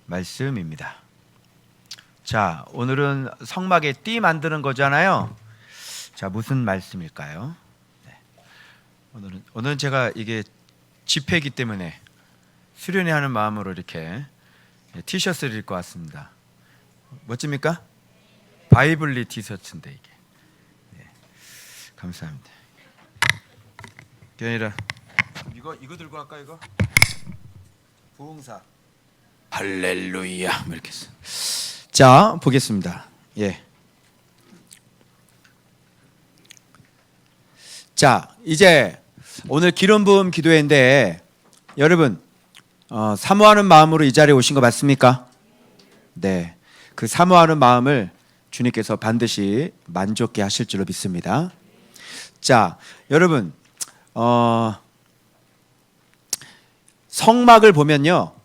말씀입니다. 자, 오늘은 성막에 띠 만드는 거잖아요. 자, 무슨 말씀일까요? 네. 오늘은 제가 이게 집회이기 때문에 수련회하는 마음으로 이렇게 티셔츠를 입고 왔습니다. 멋집니까? 바이블리 티셔츠인데 이게. 네. 감사합니다. 그게 아니라 이거 들고 갈까 이거? 부흥사. 할렐루야 이렇게 써. 자, 보겠습니다. 예. 자, 이제 오늘 기름 부음 기도회인데 여러분 사모하는 마음으로 이 자리에 오신 거 맞습니까? 네. 그 사모하는 마음을 주님께서 반드시 만족케 하실 줄로 믿습니다. 자, 여러분 성막을 보면요.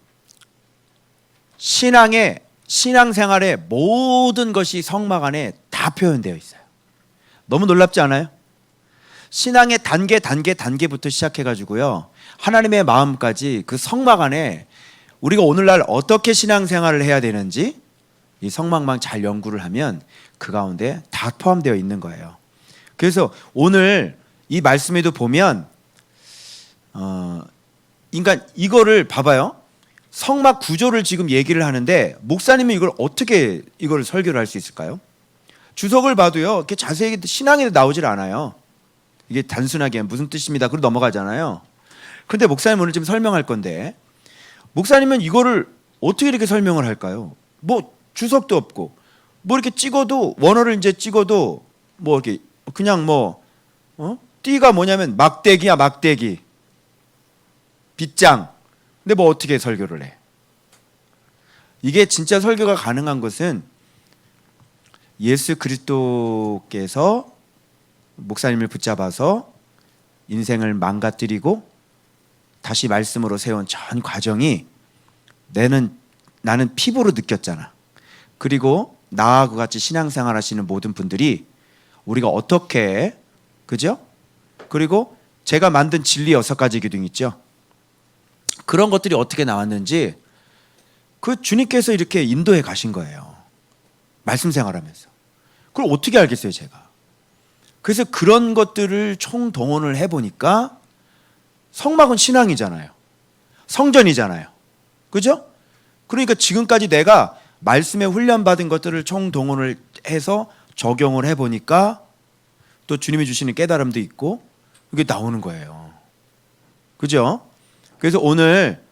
신앙생활의 모든 것이 성막 안에 다 표현되어 있어요. 너무 놀랍지 않아요? 신앙의 단계부터 시작해가지고요. 하나님의 마음까지 그 성막 안에 우리가 오늘날 어떻게 신앙생활을 해야 되는지 이 성막만 잘 연구를 하면 그 가운데 다 포함되어 있는 거예요. 그래서 오늘 이 말씀에도 보면 인간 이거를 봐봐요. 성막 구조를 지금 얘기를 하는데 목사님이 이걸 어떻게 이걸 설교를 할 수 있을까요? 주석을 봐도요. 이렇게 자세히 신앙에 나오질 않아요. 이게 단순하게 무슨 뜻입니다. 그러고 넘어가잖아요. 근데 목사님 오늘 좀 설명할 건데 목사님은 이거를 어떻게 이렇게 설명을 할까요? 뭐 주석도 없고 뭐 이렇게 찍어도 원어를 이제 찍어도 뭐 이렇게 그냥 띠가 뭐냐면 막대기야 막대기 빗장. 근데 뭐 어떻게 설교를 해? 이게 진짜 설교가 가능한 것은 예수 그리스도께서 목사님을 붙잡아서 인생을 망가뜨리고 다시 말씀으로 세운 전 과정이 나는 피부로 느꼈잖아. 그리고 나와 같이 신앙생활 하시는 모든 분들이 우리가 어떻게 그죠? 그리고 제가 만든 진리 6가지 기둥 있죠. 그런 것들이 어떻게 나왔는지 그 주님께서 이렇게 인도해 가신 거예요. 말씀 생활하면서. 그걸 어떻게 알겠어요, 제가. 그래서 그런 것들을 총동원을 해보니까 성막은 신앙이잖아요. 성전이잖아요. 그죠? 그러니까 지금까지 내가 말씀에 훈련받은 것들을 총동원을 해서 적용을 해보니까 또 주님이 주시는 깨달음도 있고 이게 나오는 거예요. 그죠? 그래서 오늘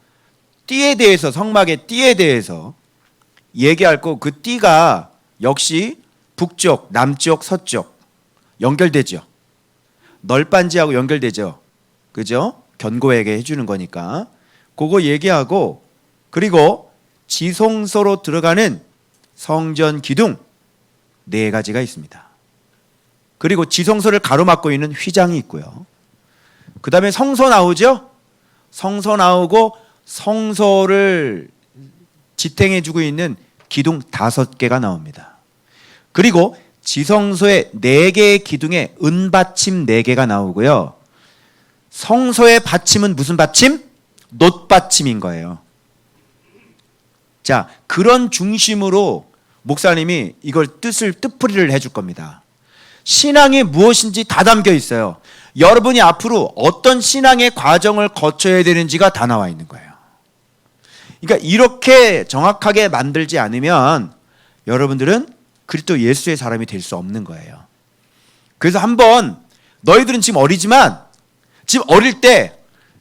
띠에 대해서 성막의 띠에 대해서 얘기할 거 그 띠가 역시 북쪽, 남쪽, 서쪽 연결되죠. 널빤지하고 연결되죠. 그죠? 견고하게 해주는 거니까 그거 얘기하고 그리고 지성소로 들어가는 성전 기둥 4가지가 있습니다. 그리고 지성소를 가로막고 있는 휘장이 있고요. 그 다음에 성소 나오죠? 성소 나오고 성소를 지탱해주고 있는 기둥 5개가 나옵니다. 그리고 지성소의 4개의 기둥에 은받침 4개가 나오고요. 성소의 받침은 무슨 받침? 놋받침인 거예요. 자, 그런 중심으로 목사님이 이걸 뜻풀이를 해줄 겁니다. 신앙이 무엇인지 다 담겨 있어요. 여러분이 앞으로 어떤 신앙의 과정을 거쳐야 되는지가 다 나와 있는 거예요. 그러니까 이렇게 정확하게 만들지 않으면 여러분들은 그리스도 예수의 사람이 될 수 없는 거예요. 그래서 한번 너희들은 지금 어리지만 지금 어릴 때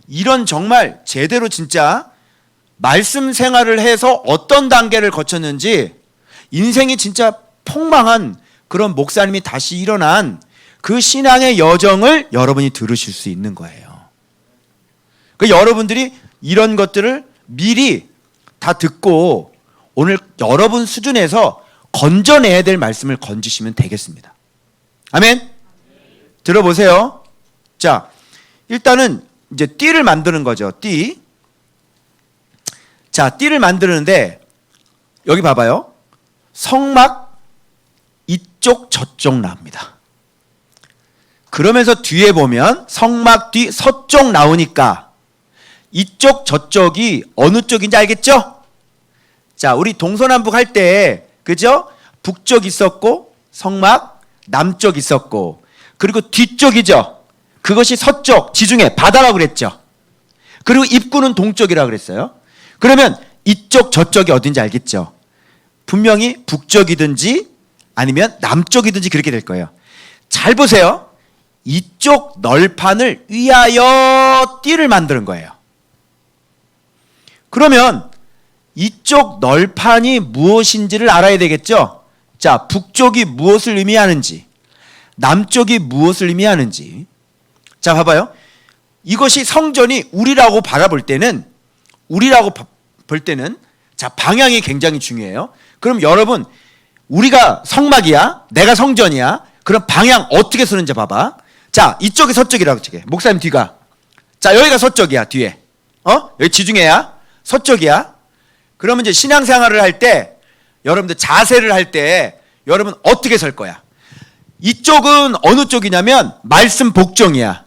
이런 정말 제대로 진짜 말씀 생활을 해서 어떤 단계를 거쳤는지 인생이 진짜 폭망한 그런 목사님이 다시 일어난 그 신앙의 여정을 여러분이 들으실 수 있는 거예요. 그러니까 여러분들이 이런 것들을 미리 다 듣고 오늘 여러분 수준에서 건져내야 될 말씀을 건지시면 되겠습니다. 아멘? 들어보세요. 자, 일단은 이제 띠를 만드는 거죠. 띠. 자, 띠를 만드는데 여기 봐봐요. 성막 이쪽 저쪽 나옵니다. 그러면서 뒤에 보면 성막 뒤 서쪽 나오니까 이쪽 저쪽이 어느 쪽인지 알겠죠? 자, 우리 동서남북 할 때, 그죠? 북쪽 있었고, 성막, 남쪽 있었고, 그리고 뒤쪽이죠. 그것이 서쪽, 지중해, 바다라고 그랬죠. 그리고 입구는 동쪽이라고 그랬어요. 그러면 이쪽, 저쪽이 어딘지 알겠죠? 분명히 북쪽이든지 아니면 남쪽이든지 그렇게 될 거예요. 잘 보세요. 이쪽 널판을 위하여 띠를 만드는 거예요. 그러면 이쪽 널판이 무엇인지를 알아야 되겠죠? 자, 북쪽이 무엇을 의미하는지, 남쪽이 무엇을 의미하는지. 자, 봐봐요. 이것이 성전이 우리라고 바라볼 때는, 자, 방향이 굉장히 중요해요. 그럼 여러분, 우리가 성막이야, 내가 성전이야, 그럼 방향 어떻게 쓰는지 봐봐. 자, 이쪽이 서쪽이라고 치게. 목사님 뒤가. 자, 여기가 서쪽이야, 뒤에. 여기 지중해야, 서쪽이야. 그러면 이제 신앙생활을 할 때, 여러분들 자세를 할 때, 여러분 어떻게 설 거야? 이쪽은 어느 쪽이냐면, 말씀 복종이야.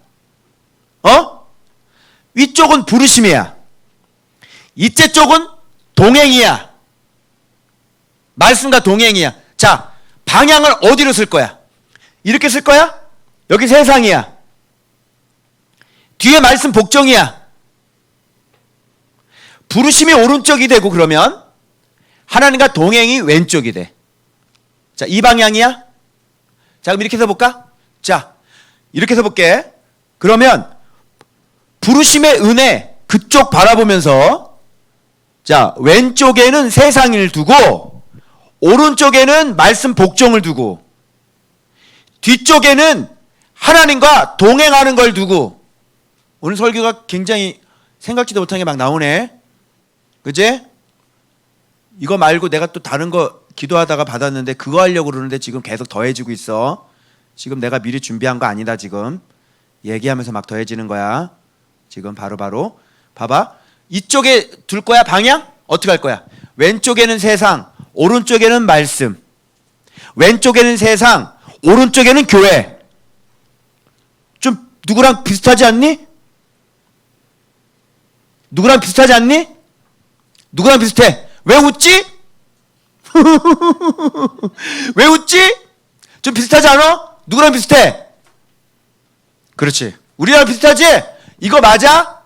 위쪽은 부르심이야. 이째 쪽은 동행이야. 말씀과 동행이야. 자, 방향을 어디로 쓸 거야? 이렇게 쓸 거야? 여기 세상이야. 뒤에 말씀 복종이야. 부르심이 오른쪽이 되고 그러면 하나님과 동행이 왼쪽이 돼. 자, 이 방향이야? 자, 그럼 이렇게 해볼까? 자, 이렇게 해볼게. 그러면 부르심의 은혜 그쪽 바라보면서, 자, 왼쪽에는 세상을 두고 오른쪽에는 말씀 복종을 두고 뒤쪽에는 하나님과 동행하는 걸 두고. 오늘 설교가 굉장히 생각지도 못한 게 막 나오네. 그치? 이거 말고 내가 또 다른 거 기도하다가 받았는데 그거 하려고 그러는데 지금 계속 더해지고 있어. 지금 내가 미리 준비한 거 아니다. 지금 얘기하면서 막 더해지는 거야. 지금 바로 봐봐. 이쪽에 둘 거야. 방향? 어떻게 할 거야? 왼쪽에는 세상, 오른쪽에는 말씀. 왼쪽에는 세상, 오른쪽에는 교회. 좀 누구랑 비슷하지 않니? 누구랑 비슷하지 않니? 누구랑 비슷해? 왜 웃지? 왜 웃지? 좀 비슷하지 않아? 누구랑 비슷해? 그렇지. 우리랑 비슷하지? 이거 맞아?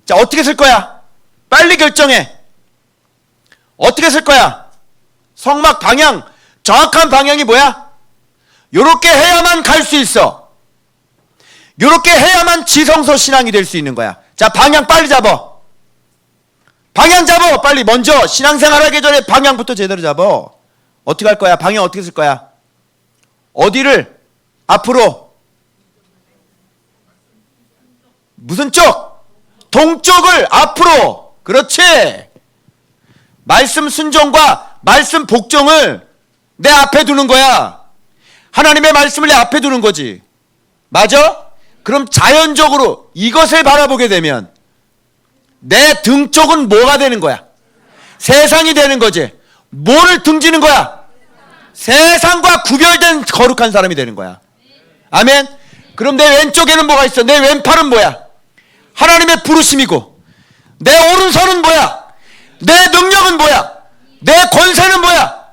자, 어떻게 쓸 거야? 빨리 결정해. 어떻게 쓸 거야? 성막 방향, 정확한 방향이 뭐야? 요렇게 해야만 갈 수 있어. 요렇게 해야만 지성소 신앙이 될 수 있는 거야. 자, 방향 빨리 잡아. 방향 잡아. 빨리 먼저 신앙생활 하기 전에 방향부터 제대로 잡아. 어떻게 할 거야? 방향 어떻게 쓸 거야? 어디를? 앞으로. 무슨 쪽? 동쪽을 앞으로. 그렇지. 말씀 순종과 말씀 복종을 내 앞에 두는 거야. 하나님의 말씀을 내 앞에 두는 거지. 맞아? 그럼 자연적으로 이것을 바라보게 되면 내 등 쪽은 뭐가 되는 거야? 세상이 되는 거지. 뭐를 등지는 거야? 세상과 구별된 거룩한 사람이 되는 거야. 아멘. 그럼 내 왼쪽에는 뭐가 있어? 내 왼팔은 뭐야? 하나님의 부르심이고, 내 오른손은 뭐야? 내 능력은 뭐야? 내 권세는 뭐야?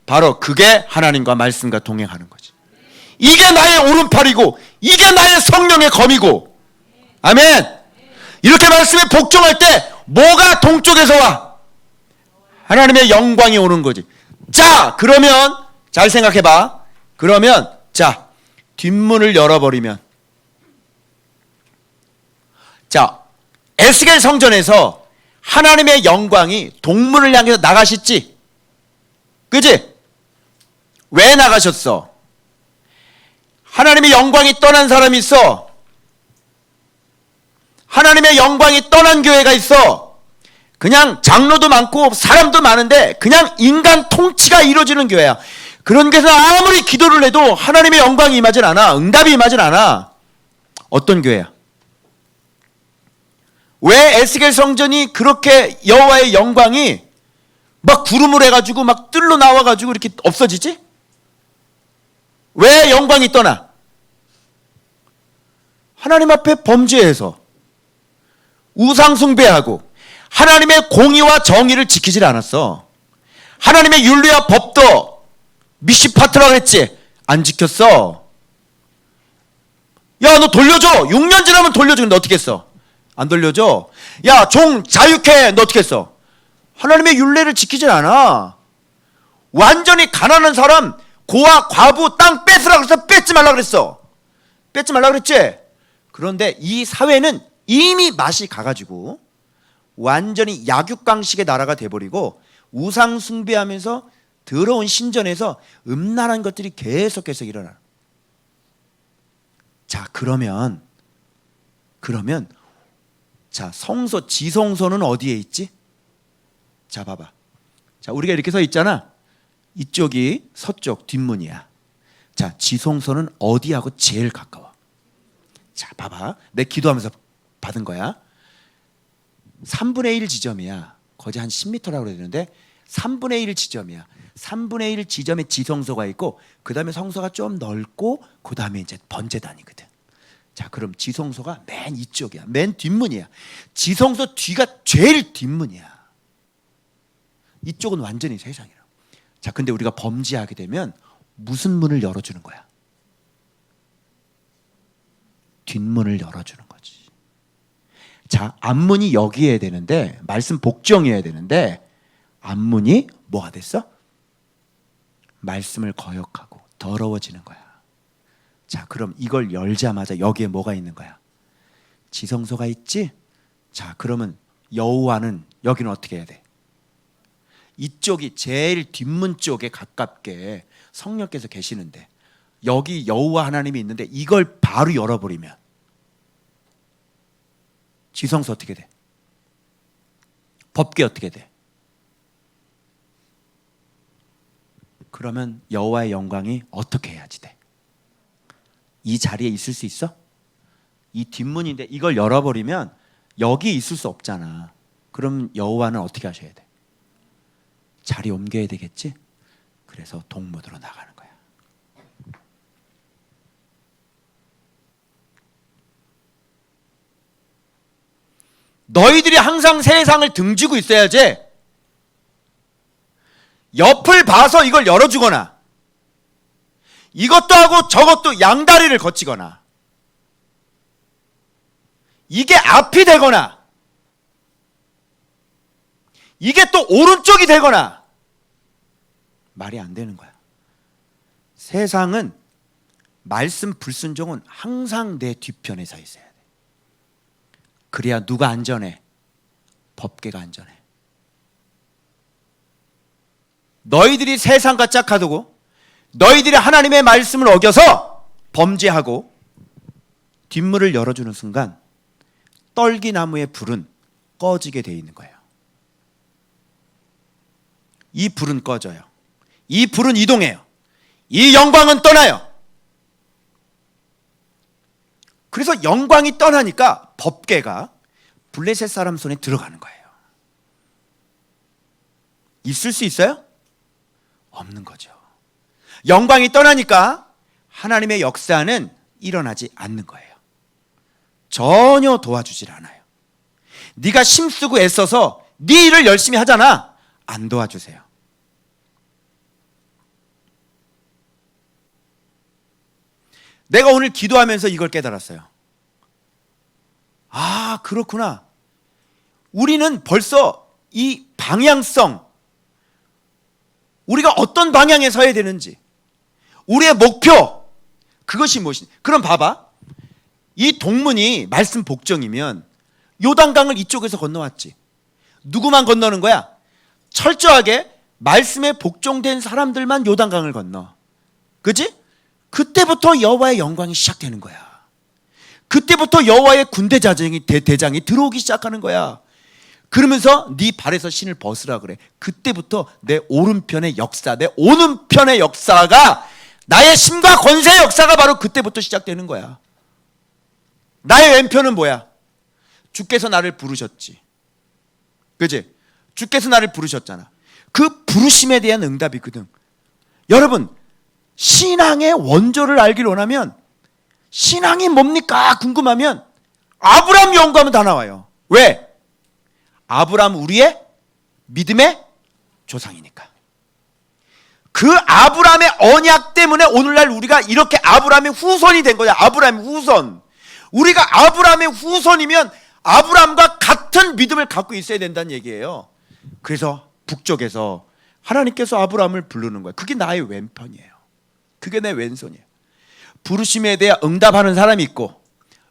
바로 그게 하나님과 말씀과 동행하는 거지. 이게 나의 오른팔이고 이게 나의 성령의 검이고. 아멘. 이렇게 말씀에 복종할 때 뭐가 동쪽에서 와? 하나님의 영광이 오는 거지. 자, 그러면 잘 생각해봐. 그러면 자, 뒷문을 열어버리면, 자, 에스겔 성전에서 하나님의 영광이 동문을 향해서 나가셨지? 그지? 왜 나가셨어? 하나님의 영광이 떠난 사람이 있어. 하나님의 영광이 떠난 교회가 있어. 그냥 장로도 많고 사람도 많은데 그냥 인간 통치가 이루어지는 교회야. 그런 교회에서 아무리 기도를 해도 하나님의 영광이 임하진 않아. 응답이 임하진 않아. 어떤 교회야? 왜 에스겔 성전이 그렇게 여호와의 영광이 막 구름을 해가지고 막 뜰로 나와가지고 이렇게 없어지지? 왜 영광이 떠나? 하나님 앞에 범죄해서 우상 숭배하고 하나님의 공의와 정의를 지키질 않았어. 하나님의 윤리와 법도 미시파트라고 했지. 안 지켰어. 야, 너 돌려줘. 6년 지나면 돌려줘. 근데 어떻게 했어? 안 돌려줘. 야, 종 자유케. 너 어떻게 했어? 하나님의 윤례를 지키질 않아. 완전히 가난한 사람, 고아, 과부, 땅 뺏으라 그래서 뺏지 말라 그랬어. 뺏지 말라 그랬지? 그런데 이 사회는 이미 맛이 가가지고 완전히 약육강식의 나라가 돼버리고 우상 숭배하면서 더러운 신전에서 음란한 것들이 계속해서 일어나. 자, 그러면 자, 성소, 지성소는 어디에 있지? 자, 봐봐. 자, 우리가 이렇게 서 있잖아. 이쪽이 서쪽 뒷문이야. 자, 지성소는 어디하고 제일 가까워? 자, 봐봐. 내 기도하면서 받은 거야. 3분의 1 지점이야. 거기 한 10m라고 그래야 되는데 3분의 1 지점이야. 3분의 1 지점에 지성소가 있고 그 다음에 성소가 좀 넓고 그 다음에 이제 번제단이거든. 자, 그럼 지성소가 맨 이쪽이야. 맨 뒷문이야. 지성소 뒤가 제일 뒷문이야. 이쪽은 완전히 세상이야. 자, 근데 우리가 범죄하게 되면 무슨 문을 열어주는 거야? 뒷문을 열어주는 거지. 자, 앞문이 여기에 되는데 말씀 복종이어야 되는데 앞문이 뭐가 됐어? 말씀을 거역하고 더러워지는 거야. 자, 그럼 이걸 열자마자 여기에 뭐가 있는 거야? 지성소가 있지? 자, 그러면 여호와는 여기는 어떻게 해야 돼? 이쪽이 제일 뒷문 쪽에 가깝게 성령께서 계시는데 여기 여호와 하나님이 있는데 이걸 바로 열어버리면 지성소 어떻게 돼? 법궤 어떻게 돼? 그러면 여호와의 영광이 어떻게 해야지 돼? 이 자리에 있을 수 있어? 이 뒷문인데 이걸 열어버리면 여기 있을 수 없잖아. 그럼 여호와는 어떻게 하셔야 돼? 자리 옮겨야 되겠지? 그래서 동문으로 나가는 거야. 너희들이 항상 세상을 등지고 있어야지. 옆을 봐서 이걸 열어주거나 이것도 하고 저것도 양다리를 거치거나 이게 앞이 되거나 이게 또 오른쪽이 되거나 말이 안 되는 거야. 세상은 말씀 불순종은 항상 내 뒤편에 서 있어야 돼. 그래야 누가 안전해? 법궤가 안전해. 너희들이 세상과 짝하두고 너희들이 하나님의 말씀을 어겨서 범죄하고 뒷문을 열어주는 순간 떨기나무의 불은 꺼지게 돼 있는 거예요. 이 불은 꺼져요. 이 불은 이동해요. 이 영광은 떠나요. 그래서 영광이 떠나니까 법궤가 블레셋 사람 손에 들어가는 거예요. 있을 수 있어요? 없는 거죠. 영광이 떠나니까 하나님의 역사는 일어나지 않는 거예요. 전혀 도와주질 않아요. 네가 힘쓰고 애써서 네 일을 열심히 하잖아. 안 도와주세요. 내가 오늘 기도하면서 이걸 깨달았어요. 아, 그렇구나. 우리는 벌써 이 방향성, 우리가 어떤 방향에 서야 되는지, 우리의 목표, 그것이 무엇인지. 그럼 봐봐. 이 동문이 말씀 복종이면 요단강을 이쪽에서 건너왔지. 누구만 건너는 거야? 철저하게 말씀에 복종된 사람들만 요단강을 건너. 그치? 그때부터 여호와의 영광이 시작되는 거야. 그때부터 여호와의 군대 대장이 들어오기 시작하는 거야. 그러면서 네 발에서 신을 벗으라 그래. 그때부터 내 오른편의 역사, 내 오른편의 역사가, 나의 힘과 권세의 역사가 바로 그때부터 시작되는 거야. 나의 왼편은 뭐야? 주께서 나를 부르셨지. 그치? 주께서 나를 부르셨잖아. 그 부르심에 대한 응답이거든. 여러분, 신앙의 원조를 알길 원하면, 신앙이 뭡니까 궁금하면 아브라함 연구하면 다 나와요. 왜? 아브라함 우리의 믿음의 조상이니까. 그 아브라함의 언약 때문에 오늘날 우리가 이렇게 아브라함의 후손이 된 거야. 아브라함의 후손. 우리가 아브라함의 후손이면 아브라함과 같은 믿음을 갖고 있어야 된다는 얘기예요. 그래서 북쪽에서 하나님께서 아브라함을 부르는 거예요. 그게 나의 왼편이에요. 그게 내 왼손이에요. 부르심에 대해 응답하는 사람이 있고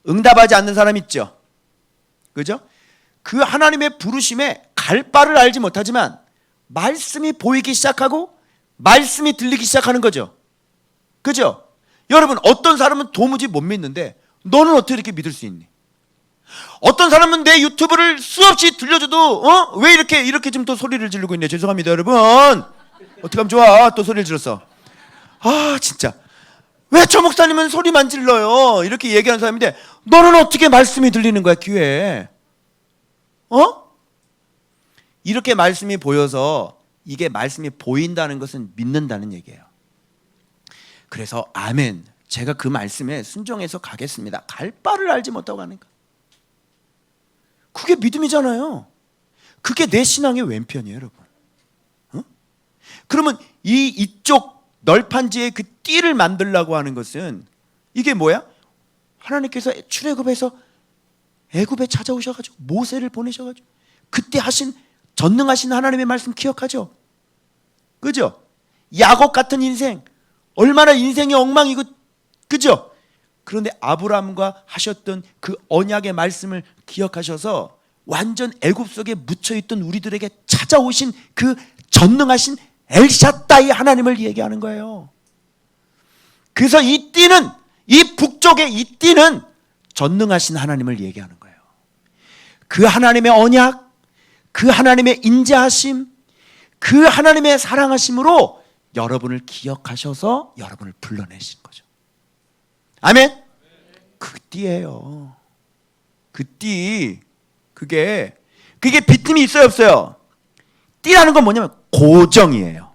응답하지 않는 사람이 있죠. 그죠? 그 하나님의 부르심에 갈 바를 알지 못하지만 말씀이 보이기 시작하고 말씀이 들리기 시작하는 거죠. 그죠? 여러분, 어떤 사람은 도무지 못 믿는데 너는 어떻게 이렇게 믿을 수 있니? 어떤 사람은 내 유튜브를 수없이 들려줘도 왜 이렇게 지금 또 소리를 지르고 있네. 죄송합니다 여러분. 어떻게 하면 좋아? 또 소리를 질렀어. 아 진짜 왜 저 목사님은 소리만 질러요? 이렇게 얘기하는 사람인데 너는 어떻게 말씀이 들리는 거야 귀에? 이렇게 말씀이 보여서 이게 말씀이 보인다는 것은 믿는다는 얘기예요. 그래서 아멘, 제가 그 말씀에 순종해서 가겠습니다. 갈 바를 알지 못하고 가는 거, 그게 믿음이잖아요. 그게 내 신앙의 왼편이에요 여러분. 그러면 이쪽 널판지에 그 띠를 만들려고 하는 것은 이게 뭐야? 하나님께서 출애굽에서 애굽에 찾아오셔가지고 모세를 보내셔가지고 그때 하신 전능하신 하나님의 말씀 기억하죠? 그죠? 야곱 같은 인생, 얼마나 인생의 엉망이고, 그죠? 그런데 아브라함과 하셨던 그 언약의 말씀을 기억하셔서 완전 애굽 속에 묻혀있던 우리들에게 찾아오신 그 전능하신 엘샤다이 하나님을 얘기하는 거예요. 그래서 이 띠는, 이 북쪽의 이 띠는 전능하신 하나님을 얘기하는 거예요. 그 하나님의 언약, 그 하나님의 인자하심, 그 하나님의 사랑하심으로 여러분을 기억하셔서 여러분을 불러내신 거죠. 아멘? 그 띠예요. 그 띠, 그게 빈틈이 있어요 없어요? 띠라는 건 뭐냐면 고정이에요.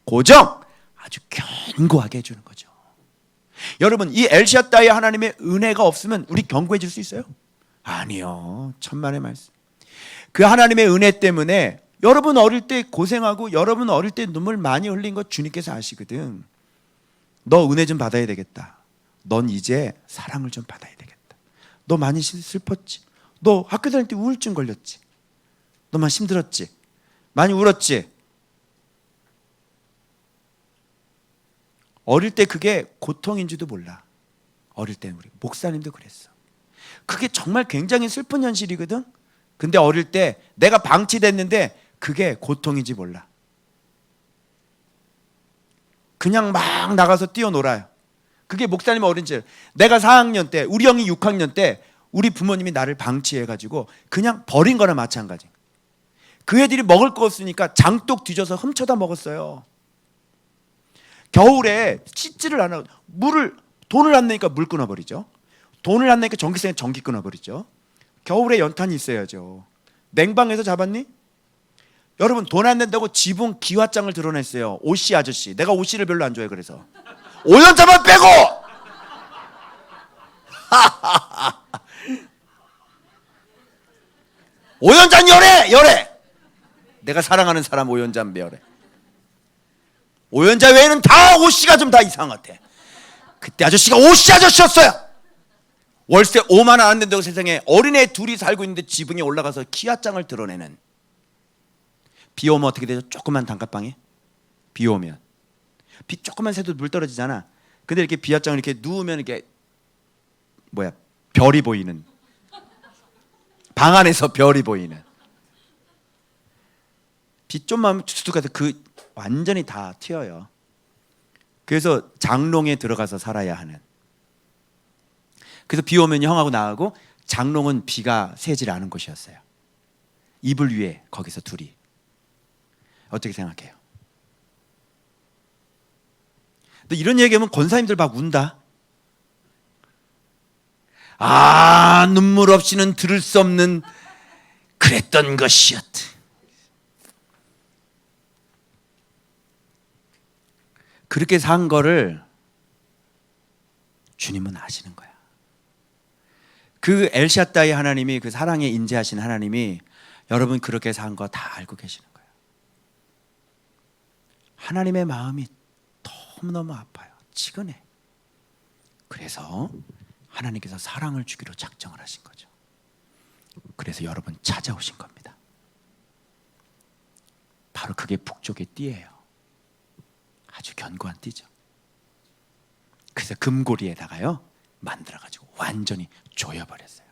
고정, 아주 견고하게 해주는 거죠. 여러분, 이 엘샤다이 하나님의 은혜가 없으면 우리 견고해질 수 있어요? 아니요. 천만의 말씀. 그 하나님의 은혜 때문에 여러분 어릴 때 고생하고 여러분 어릴 때 눈물 많이 흘린 거 주님께서 아시거든. 너 은혜 좀 받아야 되겠다. 넌 이제 사랑을 좀 받아야 되겠다. 너 많이 슬펐지? 너 학교 다닐 때 우울증 걸렸지? 너 많이 힘들었지? 많이 울었지? 어릴 때 그게 고통인지도 몰라. 어릴 때 우리 목사님도 그랬어. 그게 정말 굉장히 슬픈 현실이거든. 근데 어릴 때 내가 방치됐는데 그게 고통인지 몰라. 그냥 막 나가서 뛰어놀아요. 그게 목사님 어린지. 내가 4학년 때, 우리 형이 6학년 때 우리 부모님이 나를 방치해가지고 그냥 버린 거나 마찬가지. 그 애들이 먹을 거 없으니까 장독 뒤져서 훔쳐다 먹었어요. 겨울에 씻지를 않아. 돈을 안 내니까 물 끊어버리죠. 돈을 안 내니까 전기세는 전기 끊어버리죠. 겨울에 연탄이 있어야죠. 냉방에서 잡았니? 여러분, 돈 안 낸다고 지붕 기와장을 드러냈어요. 오씨 아저씨. 내가 오씨를 별로 안 좋아해. 그래서 오연자만 빼고 오연잔 열애. 내가 사랑하는 사람 오연잔 열애. 오연자 외에는 다 오씨가 좀 다 이상하대. 그때 아저씨가 오씨 아저씨였어요. 월세 5만 원 안 낸다고 세상에 어린애 둘이 살고 있는데 지붕에 올라가서 기와장을 드러내는. 비 오면 어떻게 되죠? 조그만 단칸방에 비 오면 비 조금만 새도 물 떨어지잖아. 근데 이렇게 비와장을 이렇게 누우면 이렇게 별이 보이는, 방 안에서 별이 보이는. 비 좀만 툭툭 가서 그 완전히 다 튀어요. 그래서 장롱에 들어가서 살아야 하는. 그래서 비 오면 형하고 나가고 장롱은 비가 새질 않은 곳이었어요. 이불 위에 거기서 둘이. 어떻게 생각해요? 근데 이런 얘기하면 권사님들 막 운다. 아, 눈물 없이는 들을 수 없는 그랬던 것이었다. 그렇게 산 거를 주님은 아시는 거야. 그 엘샤다이 하나님이, 그 사랑에 인자하신 하나님이 여러분 그렇게 산 거 다 알고 계시는 거예요. 하나님의 마음이 너무너무 아파요. 치근해. 그래서 하나님께서 사랑을 주기로 작정을 하신 거죠. 그래서 여러분 찾아오신 겁니다. 바로 그게 북쪽의 띠예요. 아주 견고한 띠죠. 그래서 금고리에다가요 만들어가지고 완전히 조여버렸어요.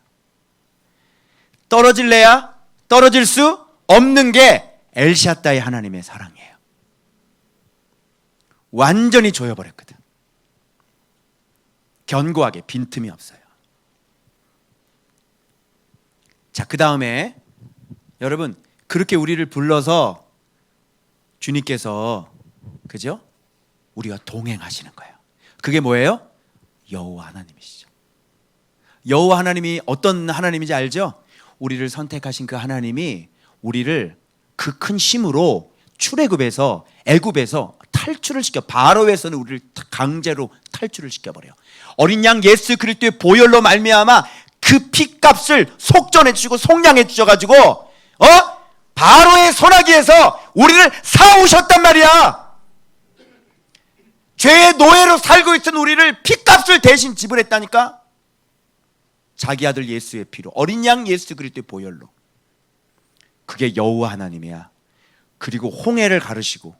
떨어질래야 떨어질 수 없는 게 엘샤다이 하나님의 사랑이에요. 완전히 조여버렸거든. 견고하게 빈틈이 없어요. 자, 그 다음에 여러분 그렇게 우리를 불러서 주님께서 그죠? 우리가 동행하시는 거예요. 그게 뭐예요? 여호와 하나님이시죠. 여호와 하나님이 어떤 하나님인지 알죠? 우리를 선택하신 그 하나님이 우리를 그 큰 힘으로 출애굽에서 애굽에서 탈출을 시켜 바로에서는 우리를 강제로 탈출을 시켜버려요. 어린 양 예수 그리스도의 보혈로 말미암아 그 피값을 속전해 주시고 속량해 주셔가지고 바로의 손아귀에서 우리를 사오셨단 말이야. 죄의 노예로 살고 있던 우리를 피값을 대신 지불했다니까. 자기 아들 예수의 피로, 어린 양 예수 그리스도의 보혈로. 그게 여호와 하나님이야. 그리고 홍해를 가르시고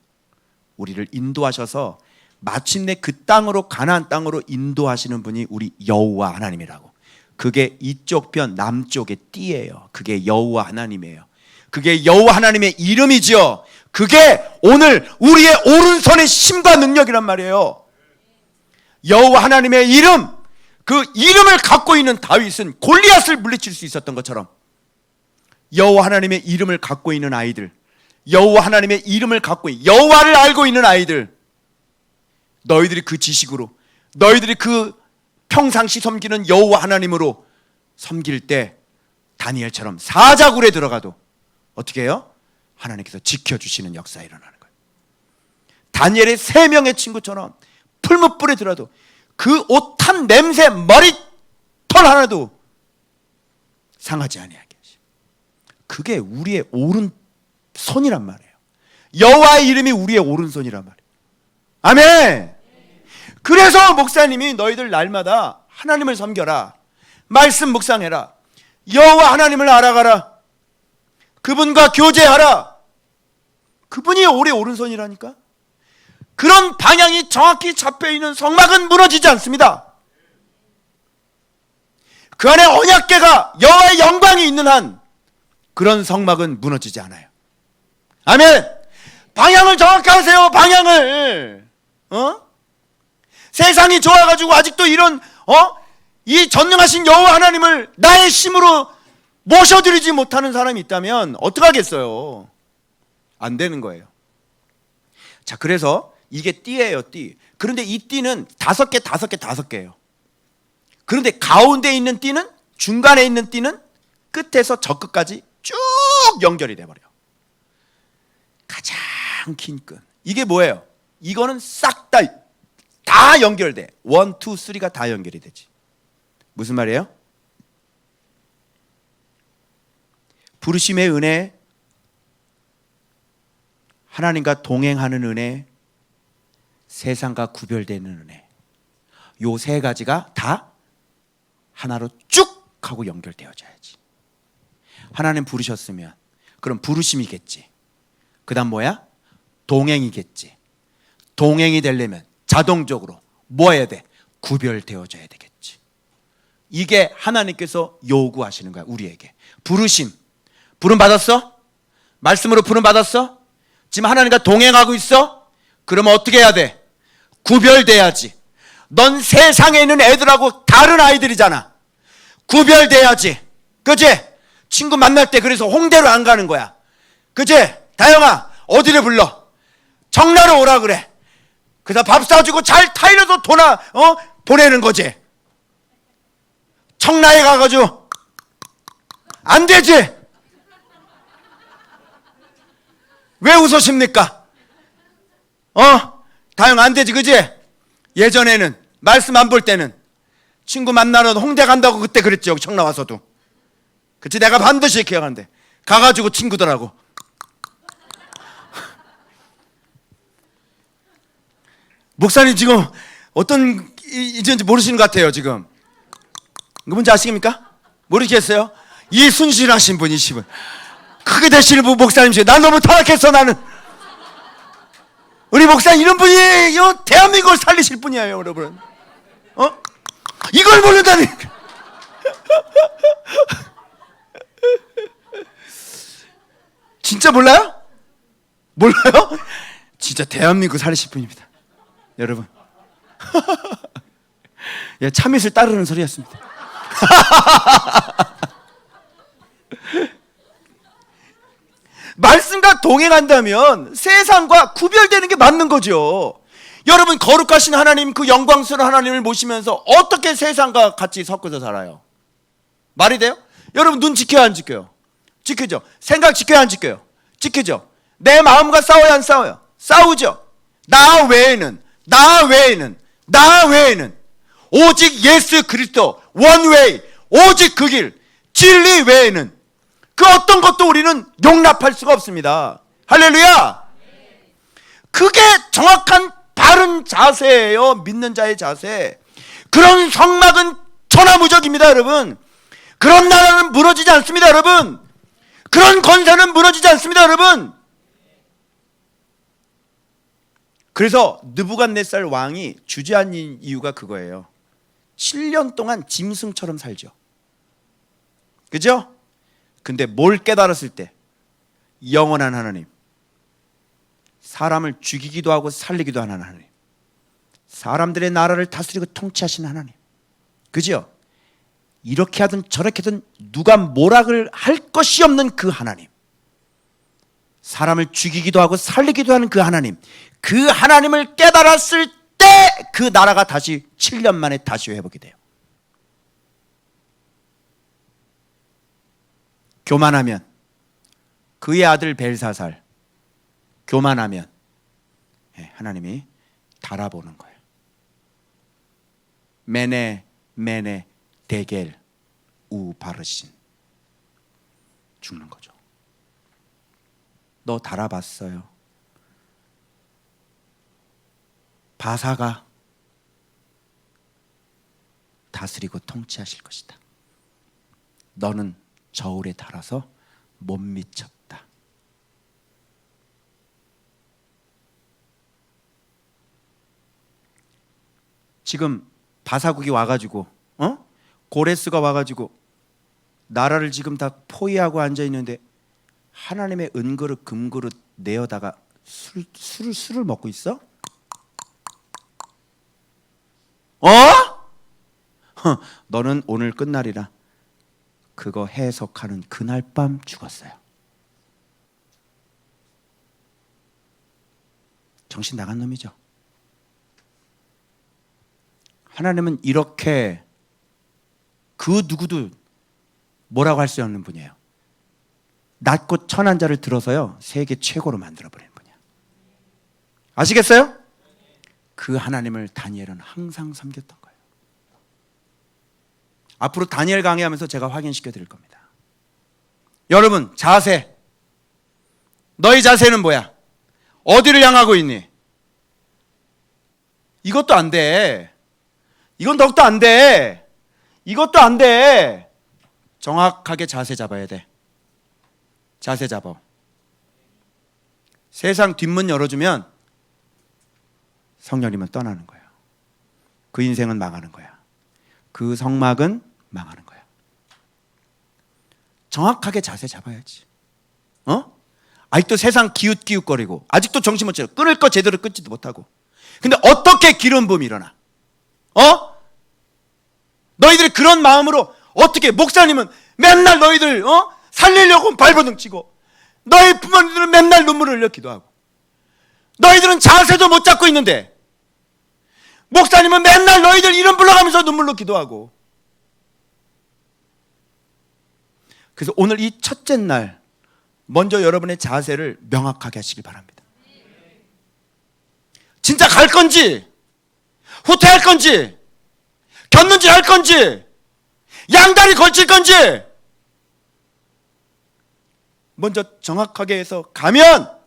우리를 인도하셔서 마침내 그 땅으로, 가나안 땅으로 인도하시는 분이 우리 여호와 하나님이라고. 그게 이쪽 편 남쪽의 띠예요. 그게 여호와 하나님이에요. 그게 여호와 하나님의 이름이지요. 그게 오늘 우리의 오른손의 힘과 능력이란 말이에요. 여호와 하나님의 이름, 그 이름을 갖고 있는 다윗은 골리앗을 물리칠 수 있었던 것처럼 여호와 하나님의 이름을 갖고 있는 아이들, 여호와 하나님의 이름을 갖고 여호와를 알고 있는 아이들, 너희들이 그 지식으로, 너희들이 그 평상시 섬기는 여호와 하나님으로 섬길 때 다니엘처럼 사자굴에 들어가도 어떻게 해요? 하나님께서 지켜주시는 역사가 일어나는 거예요. 다니엘의 3명의 친구처럼 풀무불에 들어도 그 옷 탄 냄새, 머리털 하나도 상하지 아니하게 하시고. 그게 우리의 오른손이란 말이에요. 여호와의 이름이 우리의 오른손이란 말이에요. 아멘. 그래서 목사님이 너희들 날마다 하나님을 섬겨라, 말씀 묵상해라, 여호와 하나님을 알아가라, 그분과 교제하라. 그분이 우리의 오른손이라니까. 그런 방향이 정확히 잡혀있는 성막은 무너지지 않습니다. 그 안에 언약궤가 여호와의 영광이 있는 한 그런 성막은 무너지지 않아요. 아멘. 방향을 정확히 하세요. 방향을. 세상이 좋아가지고 아직도 이런 이 전능하신 여호와 하나님을 나의 힘으로 모셔드리지 못하는 사람이 있다면 어떡하겠어요? 안 되는 거예요. 자, 그래서 이게 띠예요, 띠. 그런데 이 띠는 5개예요. 그런데 가운데 있는 띠는, 중간에 있는 띠는 끝에서 저 끝까지 쭉 연결이 돼버려요. 가장 긴 끈. 이게 뭐예요? 이거는 싹 다 연결돼. 1, 2, 3가 다 연결이 되지. 무슨 말이에요? 부르심의 은혜, 하나님과 동행하는 은혜, 세상과 구별되는 은혜, 요 3가지가 다 하나로 쭉 하고 연결되어져야지. 하나님 부르셨으면 그럼 부르심이겠지. 그 다음 뭐야? 동행이겠지. 동행이 되려면 자동적으로 뭐 해야 돼? 구별되어져야 되겠지. 이게 하나님께서 요구하시는 거야, 우리에게. 부르심. 부름 받았어? 말씀으로 부름 받았어? 지금 하나님과 동행하고 있어? 그러면 어떻게 해야 돼? 구별돼야지. 넌 세상에 있는 애들하고 다른 아이들이잖아. 구별돼야지. 그치? 친구 만날 때 그래서 홍대로 안 가는 거야. 그치? 다영아, 어디를 불러? 청라로 오라 그래. 그래서 밥 사주고 잘 타일러서 보내는 거지. 청라에 가가지고 안 되지. 왜 웃으십니까? 다영 안 되지, 그지? 예전에는 말씀 안 볼 때는 친구 만나러 홍대 간다고 그때 그랬지. 여기 청라 와서도. 그치? 내가 반드시 기억하는데 가가지고 친구들하고 목사님 지금 어떤 이제인지 모르시는 것 같아요. 지금 이거 뭔지 아시겠습니까? 모르겠어요? 이 순신하신 분이시분 크게 되시는 분 목사님이시죠. 난 너무 타락했어. 나는 우리 목사님 이런 분이 대한민국을 살리실 분이에요. 여러분 이걸 모른다니. 진짜 몰라요? 몰라요? 진짜 대한민국 살리실 분입니다. 여러분 예, 참잇을 따르는 소리였습니다. 말씀과 동행한다면 세상과 구별되는 게 맞는 거죠. 여러분 거룩하신 하나님, 그 영광스러운 하나님을 모시면서 어떻게 세상과 같이 섞어서 살아요? 말이 돼요? 여러분 눈 지켜야 안 지켜요? 지키죠. 생각 지켜야 안 지켜요? 지키죠. 내 마음과 싸워야 안 싸워요? 싸우죠. 나 외에는 오직 예수 그리스도 원웨이, 오직 그 길, 진리 외에는 그 어떤 것도 우리는 용납할 수가 없습니다. 할렐루야. 그게 정확한 바른 자세예요. 믿는 자의 자세. 그런 성막은 천하무적입니다. 여러분 그런 나라는 무너지지 않습니다. 여러분 그런 권세는 무너지지 않습니다. 여러분 그래서 느부갓네살 왕이 주저앉은 이유가 그거예요. 7년 동안 짐승처럼 살죠. 그죠? 근데 뭘 깨달았을 때 영원한 하나님, 사람을 죽이기도 하고 살리기도 하는 하나님, 사람들의 나라를 다스리고 통치하시는 하나님, 그죠? 이렇게 하든 저렇게 하든 누가 뭐락을 할 것이 없는 그 하나님, 사람을 죽이기도 하고 살리기도 하는 그 하나님, 그 하나님을 깨달았을 때 그 나라가 다시 7년 만에 다시 회복이 돼요. 교만하면, 그의 아들 벨사살 교만하면 하나님이 달아보는 거예요. 메네 데겔 우 바르신, 죽는 거죠. 너 달아봤어요? 바사가 다스리고 통치하실 것이다. 너는 저울에 달아서 못 미쳤다. 지금 바사국이 와가지고 고레스가 와가지고 나라를 지금 다 포위하고 앉아있는데 하나님의 은그릇 금그릇 내어다가 술을 먹고 있어? 너는 오늘 끝날이라 그거 해석하는 그날 밤 죽었어요. 정신 나간 놈이죠. 하나님은 이렇게 그 누구도 뭐라고 할 수 없는 분이에요. 낮고 천한 자를 들어서요 세계 최고로 만들어버리는 분이야. 아시겠어요? 그 하나님을 다니엘은 항상 섬겼던 거예요. 앞으로 다니엘 강의하면서 제가 확인시켜 드릴 겁니다. 여러분 자세, 너희 자세는 뭐야? 어디를 향하고 있니? 이것도 안 돼. 이건 더욱더 안 돼. 이것도 안 돼. 정확하게 자세 잡아야 돼. 자세 잡아. 세상 뒷문 열어주면 성령님은 떠나는 거야. 그 인생은 망하는 거야. 그 성막은 망하는 거야. 정확하게 자세 잡아야지. 아직도 세상 기웃기웃거리고 아직도 정신 못 차려. 끊을 거 제대로 끊지도 못하고. 근데 어떻게 기름 부음이 일어나? 너희들이 그런 마음으로 어떻게, 목사님은 맨날 너희들 살리려고 발버둥 치고, 너희 부모님들은 맨날 눈물을 흘려 기도하고, 너희들은 자세도 못 잡고 있는데 목사님은 맨날 너희들 이름 불러가면서 눈물로 기도하고. 그래서 오늘 이 첫째 날 먼저 여러분의 자세를 명확하게 하시길 바랍니다. 진짜 갈 건지 후퇴할 건지 겼는지 할 건지 양다리 걸칠 건지 먼저 정확하게 해서 가면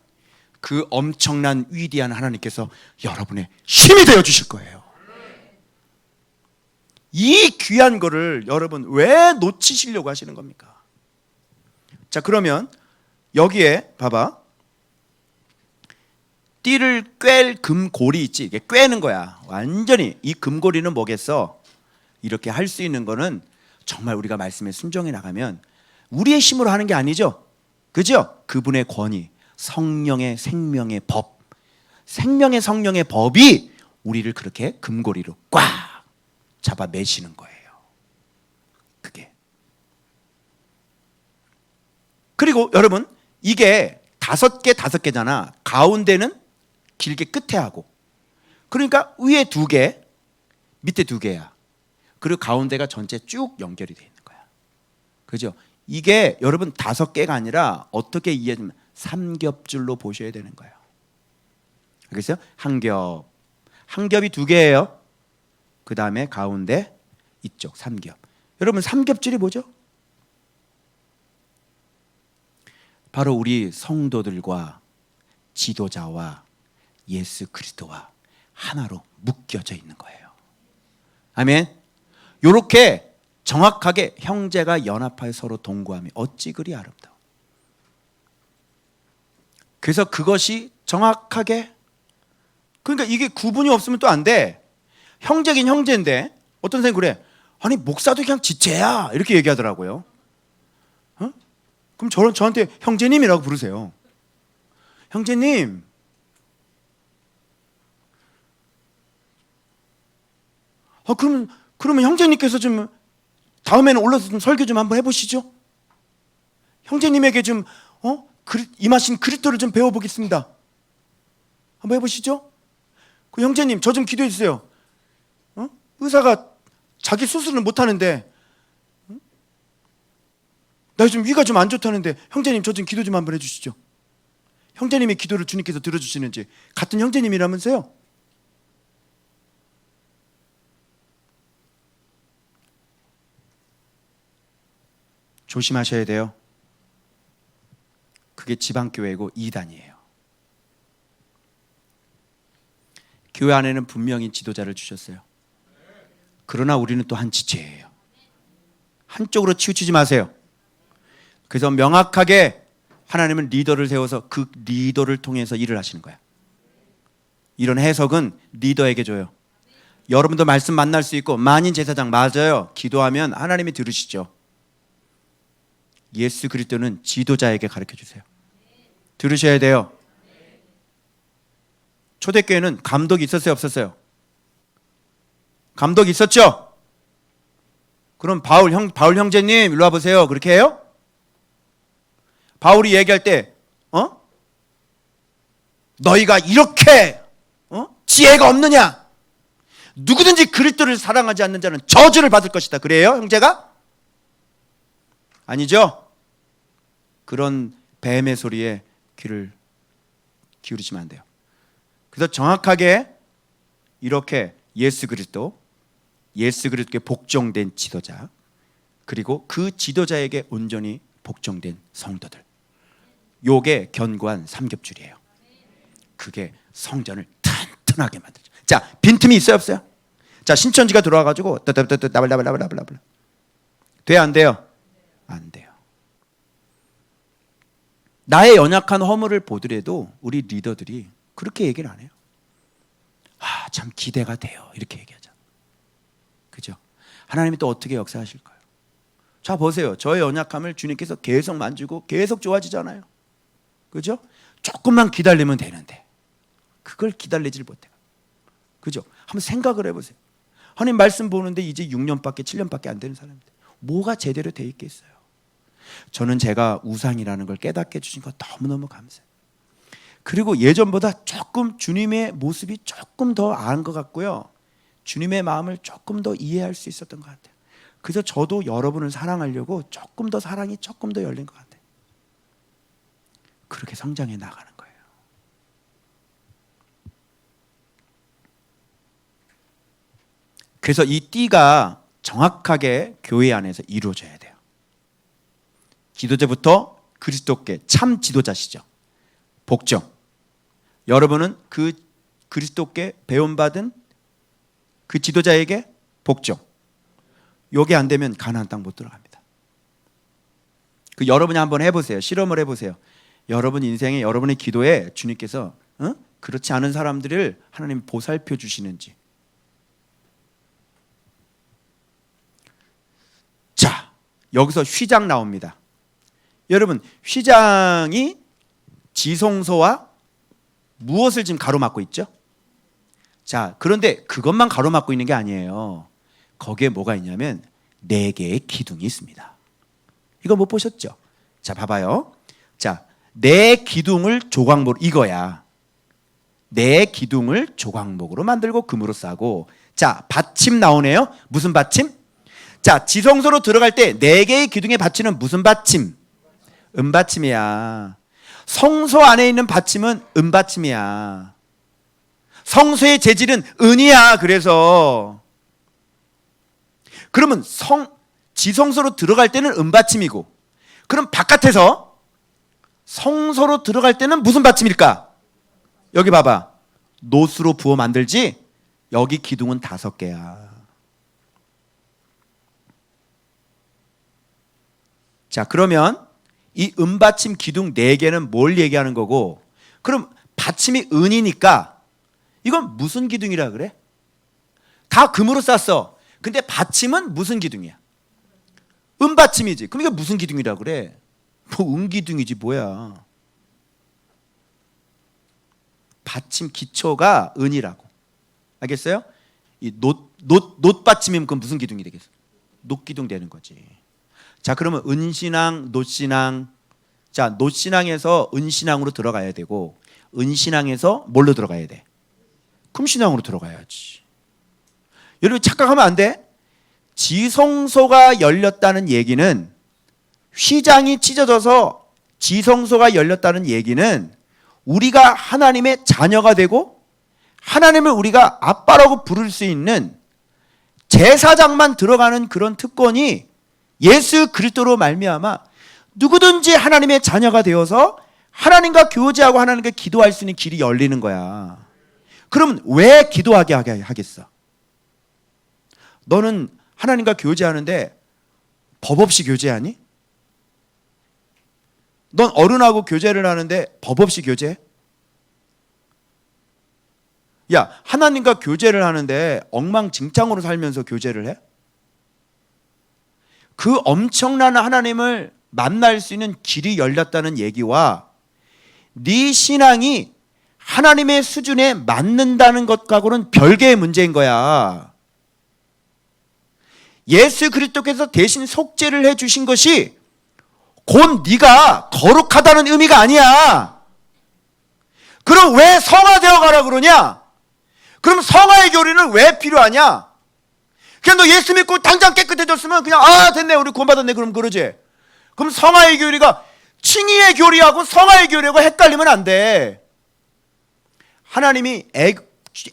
그 엄청난 위대한 하나님께서 여러분의 힘이 되어 주실 거예요. 이 귀한 거를 여러분 왜 놓치시려고 하시는 겁니까? 자, 그러면 여기에 봐봐. 띠를 꿰 금고리 있지. 이게 꿰는 거야. 완전히. 이 금고리는 뭐겠어? 이렇게 할 수 있는 거는 정말 우리가 말씀에 순종해 나가면 우리의 힘으로 하는 게 아니죠. 그죠? 그분의 권위, 성령의 생명의 법, 생명의 성령의 법이 우리를 그렇게 금고리로 꽉 잡아 매시는 거예요. 그게. 그리고 여러분, 이게 다섯 개잖아. 가운데는 길게 끝에 하고, 그러니까 위에 2개, 밑에 2개야. 그리고 가운데가 전체 쭉 연결이 되어 있는 거야. 그죠? 이게 여러분 5개가 아니라 어떻게 이해하면 삼겹줄로 보셔야 되는 거예요. 알겠어요? 한 겹이 2개예요. 그 다음에 가운데 이쪽 3겹. 여러분 삼겹줄이 뭐죠? 바로 우리 성도들과 지도자와 예수 그리스도와 하나로 묶여져 있는 거예요. 아멘. 이렇게 정확하게 형제가 연합하여 서로 동거하며 어찌 그리 아름다워. 그래서 그것이 정확하게, 그러니까 이게 구분이 없으면 또 안 돼. 형제긴 형제인데 어떤 사람이 그래, 아니 목사도 그냥 지체야 이렇게 얘기하더라고요. 어? 그럼 저한테 형제님이라고 부르세요. 형제님. 그러면 형제님께서 좀 다음에는 올라서 좀 설교 좀 한번 해보시죠. 형제님에게 좀 임하신 그리스도를 좀 배워보겠습니다. 한번 해보시죠. 그 형제님 저 좀 기도해 주세요. 의사가 자기 수술을 못 하는데 나 요즘 위가 좀 안 좋다는데 형제님 저 좀 기도 좀 한번 해주시죠. 형제님의 기도를 주님께서 들어주시는지. 같은 형제님이라면서요. 조심하셔야 돼요. 그게 지방교회고 이단이에요. 교회 안에는 분명히 지도자를 주셨어요. 그러나 우리는 또 한 지체예요. 한쪽으로 치우치지 마세요. 그래서 명확하게 하나님은 리더를 세워서 그 리더를 통해서 일을 하시는 거야. 이런 해석은 리더에게 줘요. 여러분도 말씀 만날 수 있고, 만인 제사장 맞아요. 기도하면 하나님이 들으시죠. 예수 그리스도는 지도자에게 가르쳐 주세요. 들으셔야 돼요. 초대교회는 감독이 있었어요, 없었어요? 감독이 있었죠? 그럼 바울 형제님 일로 와보세요. 그렇게 해요? 바울이 얘기할 때 너희가 이렇게 지혜가 없느냐? 누구든지 그리스도를 사랑하지 않는 자는 저주를 받을 것이다. 그래요, 형제가? 아니죠? 그런 뱀의 소리에 귀를 기울이시면 안 돼요. 그래서 정확하게 이렇게 예수 그리스도께 복종된 지도자, 그리고 그 지도자에게 온전히 복종된 성도들, 요게 견고한 삼겹줄이에요. 그게 성전을 튼튼하게 만들죠. 자, 빈틈이 있어요, 없어요? 자, 신천지가 들어와가지고 나발나발나발나발나발 돼요, 안 돼요? 안 돼요. 나의 연약한 허물을 보더라도 우리 리더들이 그렇게 얘기를 안 해요. 참 기대가 돼요, 이렇게 얘기하잖아. 그죠? 하나님이 또 어떻게 역사하실까요? 자, 보세요. 저의 연약함을 주님께서 계속 만지고 계속 좋아지잖아요. 그죠? 조금만 기다리면 되는데 그걸 기다리질 못해요. 그죠? 한번 생각을 해보세요. 하나님 말씀 보는데 이제 6년밖에 7년밖에 안 되는 사람인데 뭐가 제대로 돼 있겠어요? 저는 제가 우상이라는 걸 깨닫게 해주신 거 너무너무 감사해요. 그리고 예전보다 조금 주님의 모습이 조금 더 아는 것 같고요. 주님의 마음을 조금 더 이해할 수 있었던 것 같아요. 그래서 저도 여러분을 사랑하려고 조금 더 사랑이 조금 더 열린 것 같아요. 그렇게 성장해 나가는 거예요. 그래서 이 띠가 정확하게 교회 안에서 이루어져야 돼요. 기도제부터 그리스도께 참 지도자시죠. 복종. 여러분은 그 그리스도께 배움받은 그 지도자에게 복종. 요게 안 되면 가나안 땅 못 들어갑니다. 그 여러분이 한번 해보세요. 실험을 해보세요. 여러분 인생에 여러분의 기도에 주님께서 그렇지 않은 사람들을 하나님 보살펴 주시는지. 자, 여기서 휘장 나옵니다. 여러분, 휘장이 지성소와 무엇을 지금 가로막고 있죠? 자, 그런데 그것만 가로막고 있는 게 아니에요. 거기에 뭐가 있냐면 4개의 기둥이 있습니다. 이거 못 보셨죠? 자, 봐봐요. 자, 4기둥을 조각목으로, 이거야. 4기둥을 조각목으로 만들고 금으로 싸고. 자, 받침 나오네요. 무슨 받침? 자, 지성소로 들어갈 때 4개의 기둥에 받치는 무슨 받침? 은받침이야. 성소 안에 있는 받침은 은받침이야. 성소의 재질은 은이야. 그래서 그러면 지성소로 들어갈 때는 은받침이고, 그럼 바깥에서 성소로 들어갈 때는 무슨 받침일까? 여기 봐봐. 노수로 부어 만들지? 여기 기둥은 5개야. 자, 그러면 이 은받침 기둥 4개는 뭘 얘기하는 거고, 그럼 받침이 은이니까 이건 무슨 기둥이라 그래? 다 금으로 쌌어. 근데 받침은 무슨 기둥이야? 은받침이지. 그럼 이게 무슨 기둥이라 그래? 뭐 은기둥이지 뭐야. 받침 기초가 은이라고. 알겠어요? 이 놋받침이면 그건 무슨 기둥이 되겠어? 놋기둥 되는 거지. 자, 그러면 은신앙, 놋신앙. 자, 놋신앙에서 은신앙으로 들어가야 되고, 은신앙에서 뭘로 들어가야 돼? 금신앙으로 들어가야지. 여러분 착각하면 안 돼. 지성소가 열렸다는 얘기는, 휘장이 찢어져서 지성소가 열렸다는 얘기는 우리가 하나님의 자녀가 되고 하나님을 우리가 아빠라고 부를 수 있는 제사장만 들어가는 그런 특권이 예수 그리스도로 말미암아 누구든지 하나님의 자녀가 되어서 하나님과 교제하고 하나님께 기도할 수 있는 길이 열리는 거야. 그럼 왜 기도하게 하겠어? 너는 하나님과 교제하는데 법 없이 교제하니? 넌 어른하고 교제를 하는데 법 없이 교제해? 야, 하나님과 교제를 하는데 엉망진창으로 살면서 교제를 해? 그 엄청난 하나님을 만날 수 있는 길이 열렸다는 얘기와 네 신앙이 하나님의 수준에 맞는다는 것과는 별개의 문제인 거야. 예수 그리스도께서 대신 속죄를 해주신 것이 곧 네가 거룩하다는 의미가 아니야. 그럼 왜 성화되어 가라 그러냐? 그럼 성화의 교리는 왜 필요하냐? 그냥 너 예수 믿고 당장 깨끗해졌으면 그냥 됐네, 우리 구원받았네, 그럼 그러지. 그럼 성화의 교리가 칭의의 교리하고 성화의 교리하고 헷갈리면 안 돼. 하나님이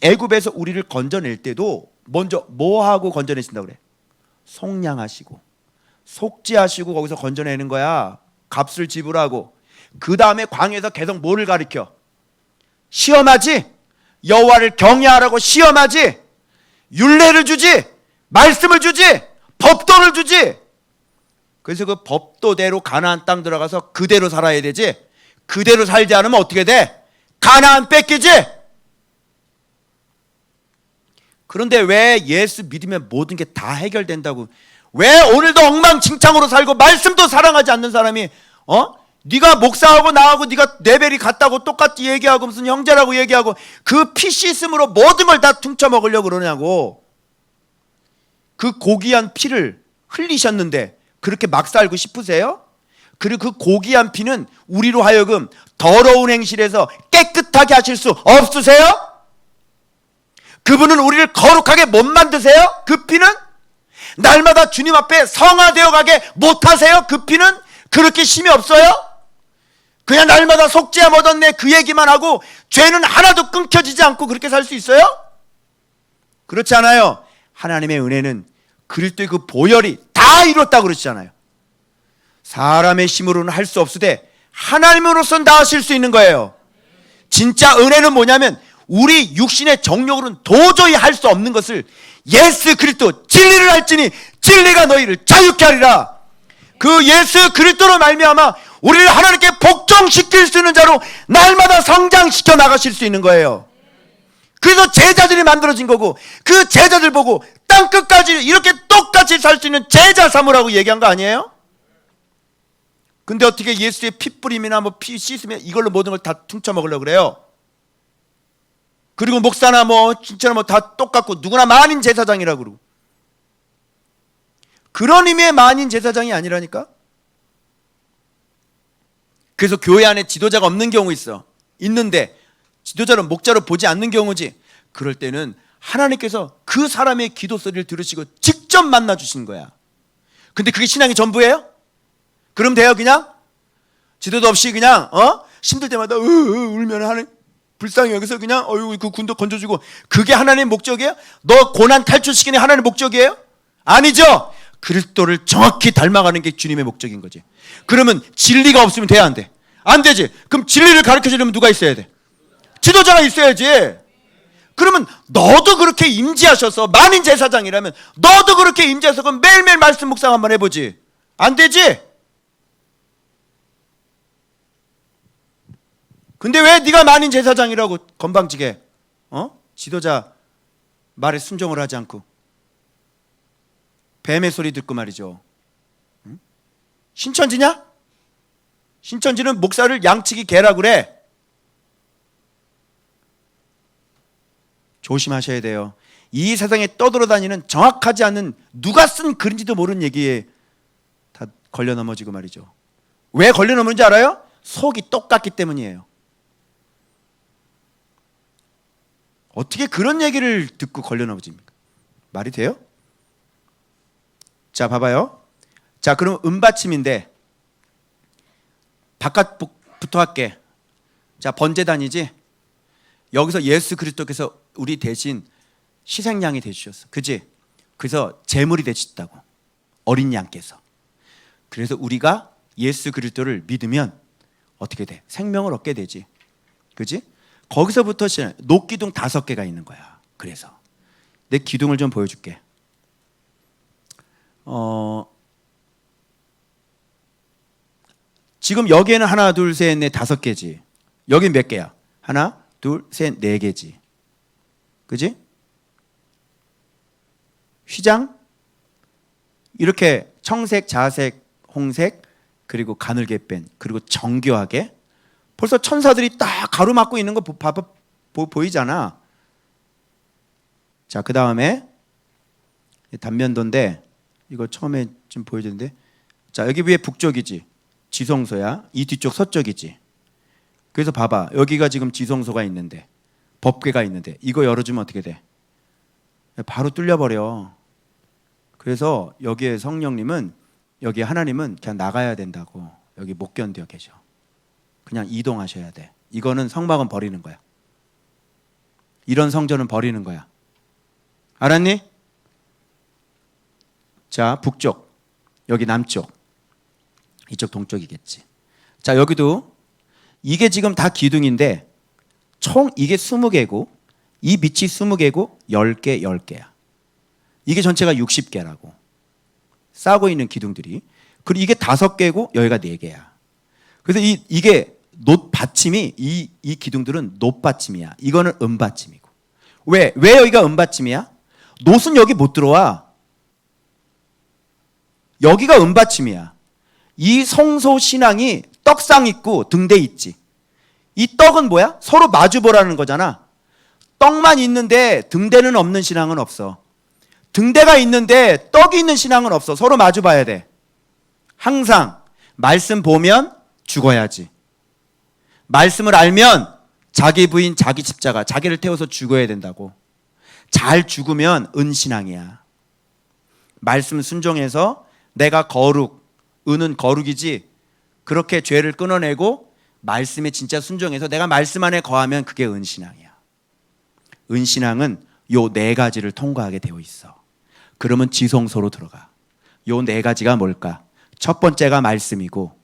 애굽에서 우리를 건져낼 때도 먼저 뭐 하고 건져내신다고 그래? 속량하시고 속죄하시고 거기서 건져내는 거야. 값을 지불하고. 그 다음에 광야에서 계속 뭐를 가르쳐? 시험하지? 여호와를 경외하라고 시험하지? 율례를 주지? 말씀을 주지? 법도를 주지? 그래서 그 법도대로 가나안 땅 들어가서 그대로 살아야 되지. 그대로 살지 않으면 어떻게 돼? 가나안 뺏기지? 그런데 왜 예수 믿으면 모든 게 다 해결된다고? 왜 오늘도 엉망진창으로 살고 말씀도 사랑하지 않는 사람이 네가 목사하고 나하고 네가 레벨이 같다고 똑같이 얘기하고 무슨 형제라고 얘기하고 그 피 씻음으로 모든 걸 다 퉁쳐먹으려고 그러냐고. 그 고귀한 피를 흘리셨는데 그렇게 막 살고 싶으세요? 그리고 그 고귀한 피는 우리로 하여금 더러운 행실에서 깨끗하게 하실 수 없으세요? 그분은 우리를 거룩하게 못 만드세요? 그 피는? 날마다 주님 앞에 성화되어 가게 못하세요? 그 피는? 그렇게 힘이 없어요? 그냥 날마다 속죄함 얻었네 그 얘기만 하고 죄는 하나도 끊겨지지 않고 그렇게 살 수 있어요? 그렇지 않아요. 하나님의 은혜는 그리스도의 그 보혈이 다 이뤘다고 그러시잖아요. 사람의 힘으로는 할 수 없으되 하나님으로서는 다 하실 수 있는 거예요. 진짜 은혜는 뭐냐면 우리 육신의 정력으로는 도저히 할 수 없는 것을 예수 그리스도 진리를 할지니 진리가 너희를 자유케 하리라. 그 예수 그리스도로 말미암아 우리를 하나님께 복종시킬 수 있는 자로 날마다 성장시켜 나가실 수 있는 거예요. 그래서 제자들이 만들어진 거고 그 제자들 보고 땅끝까지 이렇게 똑같이 살 수 있는 제자 삼으라고 얘기한 거 아니에요? 근데 어떻게 예수의 핏뿌림이나 뭐 피 씻으면 이걸로 모든 걸 다 퉁쳐 먹으려고 그래요? 그리고 목사나 뭐 진짜나 뭐 다 똑같고 누구나 만인 제사장이라고 그러고. 그런 의미의 만인 제사장이 아니라니까? 그래서 교회 안에 지도자가 없는 경우 있어. 있는데 지도자를 목자로 보지 않는 경우지. 그럴 때는 하나님께서 그 사람의 기도 소리를 들으시고 직접 만나 주신 거야. 근데 그게 신앙의 전부예요? 그럼 돼요 그냥? 지도도 없이 그냥 힘들 때마다 울면 하는 불쌍히 여기서 그냥 그 군도 건져주고 그게 하나님의 목적이에요? 너 고난 탈출시키는 하나님의 목적이에요? 아니죠. 그리스도를 정확히 닮아가는 게 주님의 목적인 거지. 그러면 진리가 없으면 돼야 안 돼? 안 되지. 그럼 진리를 가르쳐 주려면 누가 있어야 돼? 지도자가 있어야지. 그러면 너도 그렇게 임재하셔서 만인 제사장이라면 너도 그렇게 임재해서 그럼 매일매일 말씀 묵상 한번 해보지. 안 되지? 근데 왜 네가 만인 제사장이라고 건방지게 지도자 말에 순종을 하지 않고 뱀의 소리 듣고 말이죠. 응? 신천지냐? 신천지는 목사를 양치기 개라고 그래. 조심하셔야 돼요. 이 세상에 떠돌아다니는 정확하지 않은 누가 쓴 글인지도 모르는 얘기에 다 걸려 넘어지고 말이죠. 왜 걸려 넘어지는지 알아요? 속이 똑같기 때문이에요. 어떻게 그런 얘기를 듣고 걸려 넘어집니까? 말이 돼요? 자, 봐봐요. 자, 그럼 은받침인데 바깥부터 할게. 자, 번제단이지. 여기서 예수 그리스도께서 우리 대신 희생양이 되주셨어. 그지? 그래서 제물이 되셨다고. 어린 양께서. 그래서 우리가 예수 그리스도를 믿으면 어떻게 돼? 생명을 얻게 되지. 그지? 거기서부터 녹기둥 5개가 있는 거야. 그래서 내 기둥을 좀 보여줄게. 지금 여기에는 하나, 둘, 셋, 넷, 5개지. 여긴 몇 개야? 하나, 둘, 셋, 4개지. 그지? 휘장 이렇게 청색, 자색, 홍색 그리고 가늘게 뺀 그리고 정교하게 벌써 천사들이 딱 가로막고 있는 거 보이잖아. 자, 그 다음에 단면도인데 이거 처음에 좀 보여줬는데 자, 여기 위에 북쪽이지. 지성소야. 이 뒤쪽 서쪽이지. 그래서 봐봐. 여기가 지금 지성소가 있는데 법궤가 있는데 이거 열어주면 어떻게 돼? 바로 뚫려버려. 그래서 여기에 성령님은 여기 하나님은 그냥 나가야 된다고. 여기 못 견뎌 계셔. 그냥 이동하셔야 돼. 이거는 성막은 버리는 거야. 이런 성전은 버리는 거야. 알았니? 자, 북쪽. 여기 남쪽. 이쪽 동쪽이겠지. 자, 여기도 이게 지금 다 기둥인데 총 이게 20개고 이 밑이 20개고 10개 10개야. 이게 전체가 60개라고. 싸고 있는 기둥들이. 그리고 이게 5개고 여기가 4개야. 그래서 이게 놋 받침이 이 기둥들은 놋 받침이야. 이거는 은 받침이고. 왜 여기가 은 받침이야? 놋은 여기 못 들어와. 여기가 은 받침이야. 이 성소 신앙이 떡상 있고 등대 있지. 이 떡은 뭐야? 서로 마주 보라는 거잖아. 떡만 있는데 등대는 없는 신앙은 없어. 등대가 있는데 떡이 있는 신앙은 없어. 서로 마주 봐야 돼. 항상 말씀 보면 죽어야지. 말씀을 알면 자기 부인, 자기 십자가, 자기를 태워서 죽어야 된다고. 잘 죽으면 은신앙이야. 말씀 순종해서 내가 거룩, 은은 거룩이지. 그렇게 죄를 끊어내고 말씀에 진짜 순종해서 내가 말씀 안에 거하면 그게 은신앙이야. 은신앙은 요 4가지를 통과하게 되어 있어. 그러면 지성소로 들어가. 요 4가지가 뭘까? 첫 번째가 말씀이고,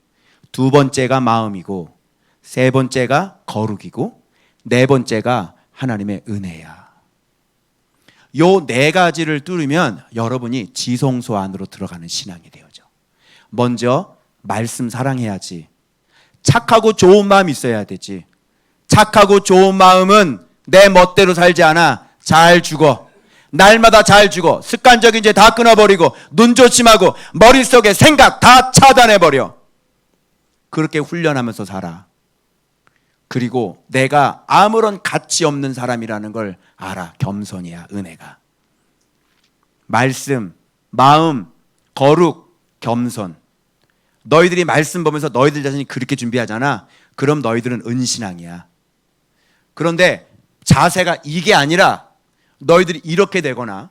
두 번째가 마음이고, 세 번째가 거룩이고, 네 번째가 하나님의 은혜야. 요 네 가지를 뚫으면 여러분이 지성소 안으로 들어가는 신앙이 되어져. 먼저 말씀 사랑해야지. 착하고 좋은 마음 있어야 되지. 착하고 좋은 마음은 내 멋대로 살지 않아. 잘 죽어. 날마다 잘 죽어. 습관적인 죄 다 끊어버리고, 눈 조심하고, 머릿속에 생각 다 차단해버려. 그렇게 훈련하면서 살아. 그리고 내가 아무런 가치 없는 사람이라는 걸 알아. 겸손이야, 은혜가. 말씀, 마음, 거룩, 겸손. 너희들이 말씀 보면서 너희들 자신이 그렇게 준비하잖아. 그럼 너희들은 은신앙이야. 그런데 자세가 이게 아니라 너희들이 이렇게 되거나,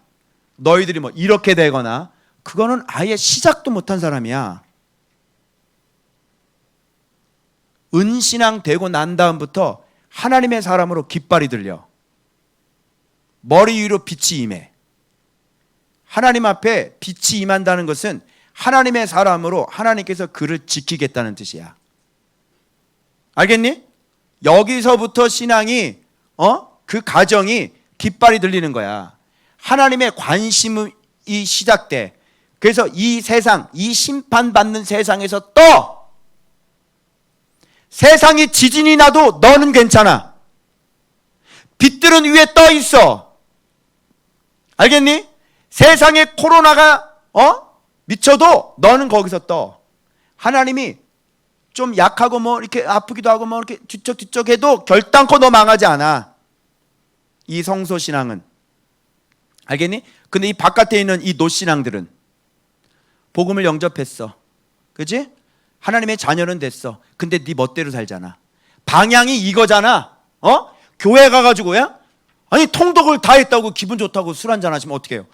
너희들이 뭐 이렇게 되거나, 그거는 아예 시작도 못한 사람이야. 은신앙 되고 난 다음부터 하나님의 사람으로 깃발이 들려. 머리 위로 빛이 임해. 하나님 앞에 빛이 임한다는 것은 하나님의 사람으로 하나님께서 그를 지키겠다는 뜻이야. 알겠니? 여기서부터 신앙이 그 가정이 깃발이 들리는 거야. 하나님의 관심이 시작돼. 그래서 이 세상, 이 심판받는 세상에서 떠! 세상이 지진이 나도 너는 괜찮아. 빛들은 위에 떠 있어. 알겠니? 세상에 코로나가 미쳐도 너는 거기서 떠. 하나님이 좀 약하고 뭐 이렇게 아프기도 하고 뭐 이렇게 뒤척뒤척 해도 결단코 너 망하지 않아. 이 성소 신앙은. 알겠니? 근데 이 바깥에 있는 이 노신앙들은 복음을 영접했어. 그지? 하나님의 자녀는 됐어. 근데 네 멋대로 살잖아. 방향이 이거잖아. 교회 가가지고 야? 아니 통독을 다 했다고 기분 좋다고 술 한잔 하시면 어떡 해요?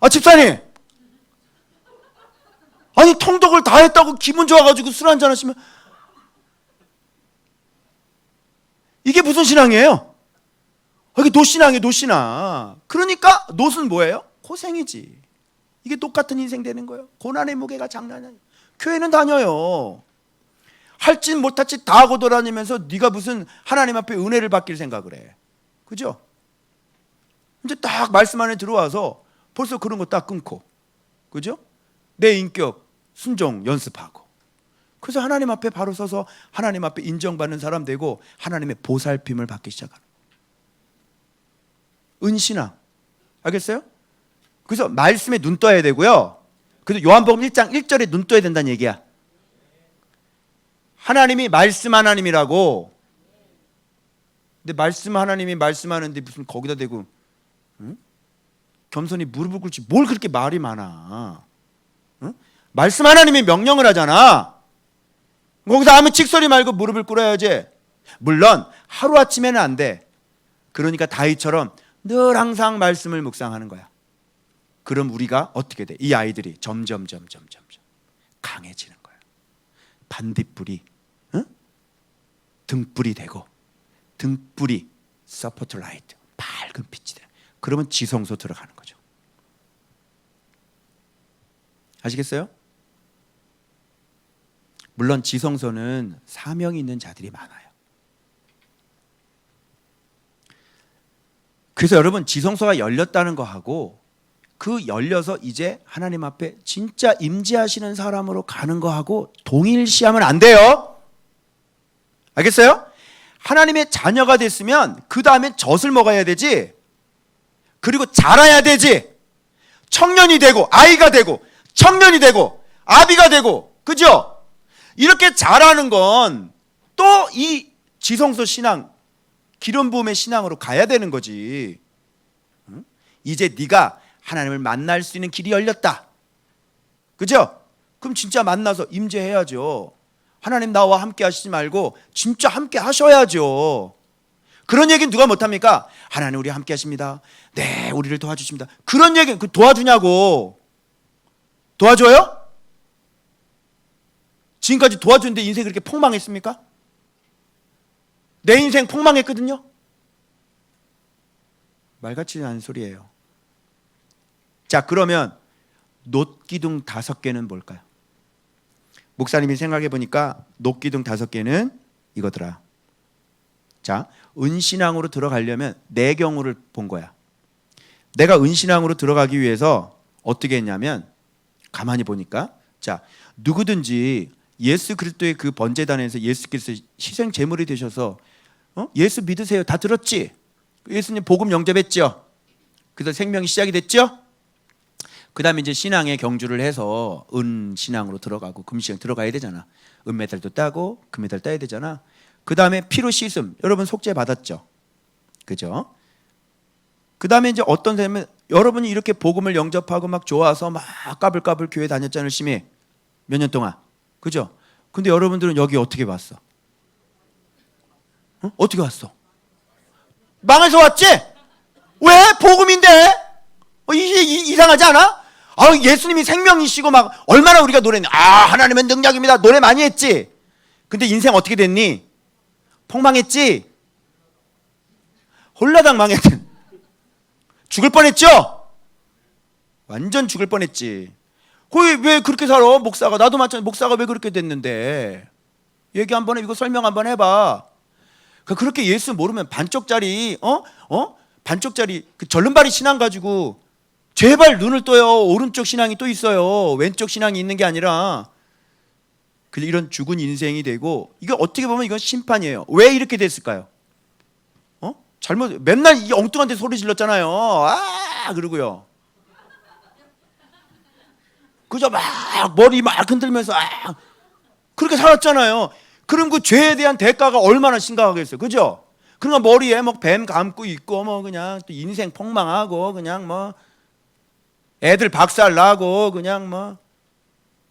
집사님, 아니 통독을 다 했다고 기분 좋아가지고 술 한잔 하시면 이게 무슨 신앙이에요? 이게 노신앙이에요. 노신앙. 그러니까 노는 뭐예요? 고생이지. 이게 똑같은 인생 되는 거예요. 고난의 무게가 장난이 아니에요. 교회는 다녀요. 할 짓 못할 짓 다 하고 돌아다니면서 네가 무슨 하나님 앞에 은혜를 받길 생각을 해. 그죠? 이제 딱 말씀 안에 들어와서 벌써 그런 거 딱 끊고, 그죠? 내 인격 순종 연습하고, 그래서 하나님 앞에 바로 서서 하나님 앞에 인정받는 사람 되고 하나님의 보살핌을 받기 시작하는 은신앙. 알겠어요? 그래서 말씀에 눈 떠야 되고요. 그래서 요한복음 1장 1절에 눈 떠야 된다는 얘기야. 하나님이 말씀 하나님이라고. 근데 말씀 하나님이 말씀하는데 무슨 거기다 대고 겸손히 무릎을 꿇지 뭘 그렇게 말이 많아. 말씀 하나님이 명령을 하잖아. 거기서 아무 칙소리 말고 무릎을 꿇어야지. 물론 하루아침에는 안 돼. 그러니까 다윗처럼 늘 항상 말씀을 묵상하는 거야. 그럼 우리가 어떻게 돼? 이 아이들이 점점 강해지는 거야. 반딧불이 등불이 되고, 등불이 서포트 라이트 밝은 빛이 돼. 그러면 지성소 들어가는 거죠. 아시겠어요? 물론 지성소는 사명이 있는 자들이 많아요. 그래서 여러분 지성소가 열렸다는 거하고 그 열려서 이제 하나님 앞에 진짜 임재하시는 사람으로 가는 거하고 동일시하면 안 돼요. 알겠어요? 하나님의 자녀가 됐으면 그 다음엔 젖을 먹어야 되지. 그리고 자라야 되지. 청년이 되고 아이가 되고 청년이 되고 아비가 되고, 그죠? 이렇게 자라는 건 또 이 지성소 신앙, 기름 부음의 신앙으로 가야 되는 거지. 이제 네가 하나님을 만날 수 있는 길이 열렸다. 그죠? 그럼 진짜 만나서 임재해야죠. 하나님 나와 함께 하시지 말고 진짜 함께 하셔야죠. 그런 얘기는 누가 못합니까? 하나님 우리 함께 하십니다. 네, 우리를 도와주십니다. 그런 얘기 도와주냐고. 도와줘요? 지금까지 도와주는데 인생이 그렇게 폭망했습니까? 내 인생 폭망했거든요. 말 같지 않은 소리예요. 자, 그러면 놋기둥 5개는 뭘까요? 목사님이 생각해 보니까 놋기둥 5개는 이거더라. 자, 은신앙으로 들어가려면 내 경우를 본 거야. 내가 은신앙으로 들어가기 위해서 어떻게 했냐면 가만히 보니까 자, 누구든지 예수 그리스도의 그 번제단에서 예수께서 희생 제물이 되셔서 예수 믿으세요. 다 들었지? 예수님 복음 영접했죠? 그래서 생명이 시작이 됐죠? 그 다음에 이제 신앙의 경주를 해서 은신앙으로 들어가고 금신앙 들어가야 되잖아. 은메달도 따고 금메달 따야 되잖아. 그 다음에 피로 씻음. 여러분 속죄 받았죠? 그죠? 그 다음에 이제 어떤 사람은 여러분이 이렇게 복음을 영접하고 막 좋아서 막 까불까불 교회 다녔잖아요. 열심히 몇 년 동안. 그죠? 근데 여러분들은 여기 어떻게 왔어? 어떻게 왔어? 망해서 왔지? 왜? 복음인데? 이상하지 않아? 예수님이 생명이시고 막 얼마나 우리가 노래했니? 하나님은 능력입니다. 노래 많이 했지? 근데 인생 어떻게 됐니? 폭망했지? 홀라당 망했지? 죽을 뻔했죠? 완전 죽을 뻔했지. 거기 왜 그렇게 살아? 목사가. 나도 마찬가지. 목사가 왜 그렇게 됐는데? 얘기 한번 해. 이거 설명 한번 해봐. 그렇게 예수 모르면 반쪽짜리 반쪽짜리 그 절름발이 신앙 가지고 제발 눈을 떠요. 오른쪽 신앙이 또 있어요. 왼쪽 신앙이 있는 게 아니라 이런 죽은 인생이 되고 이게 어떻게 보면 이건 심판이에요. 왜 이렇게 됐을까요? 잘못 맨날 이 엉뚱한 데 소리 질렀잖아요. 그러고요. 그저 막 머리 막 흔들면서 그렇게 살았잖아요. 그럼 그 죄에 대한 대가가 얼마나 심각하겠어요. 그죠? 그러니까 머리에 뭐 뱀 감고 있고 뭐 그냥 또 인생 폭망하고 그냥 뭐 애들 박살 나고 그냥 뭐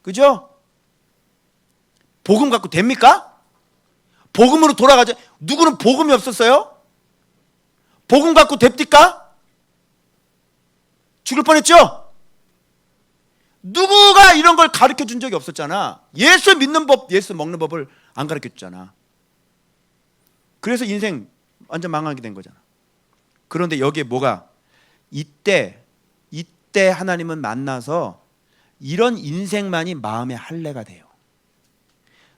그죠? 복음 갖고 됩니까? 복음으로 돌아가자. 누구는 복음이 없었어요? 복음 갖고 됩니까? 죽을 뻔했죠? 누구가 이런 걸 가르쳐 준 적이 없었잖아. 예수 믿는 법, 예수 먹는 법을 안 가르쳐 줬잖아. 그래서 인생 완전 망하게 된 거잖아. 그런데 여기에 뭐가 이때 하나님은 만나서 이런 인생만이 마음의 할례가 돼요.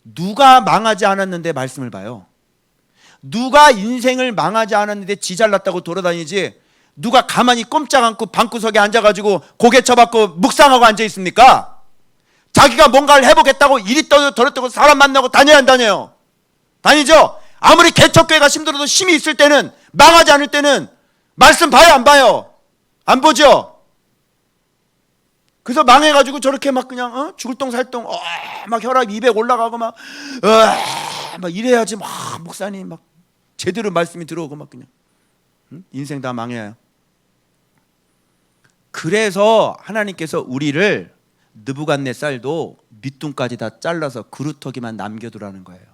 누가 망하지 않았는데 말씀을 봐요. 누가 인생을 망하지 않았는데 지 잘났다고 돌아다니지 누가 가만히 꼼짝 않고 방구석에 앉아가지고 고개 쳐박고 묵상하고 앉아 있습니까? 자기가 뭔가를 해보겠다고 이리 떠도 저리 떠고 사람 만나고 다녀야 안 다녀요? 다니죠? 아무리 개척교회가 힘들어도 힘이 있을 때는 망하지 않을 때는 말씀 봐요 안 봐요? 안 보죠? 그래서 망해가지고 저렇게 막 그냥 죽을 똥 살똥 막 혈압 200 올라가고 막 이래야지 막 목사님 막 제대로 말씀이 들어오고 막 그냥 인생 다 망해요. 그래서 하나님께서 우리를 느부갓네살도 밑둥까지 다 잘라서 그루터기만 남겨두라는 거예요.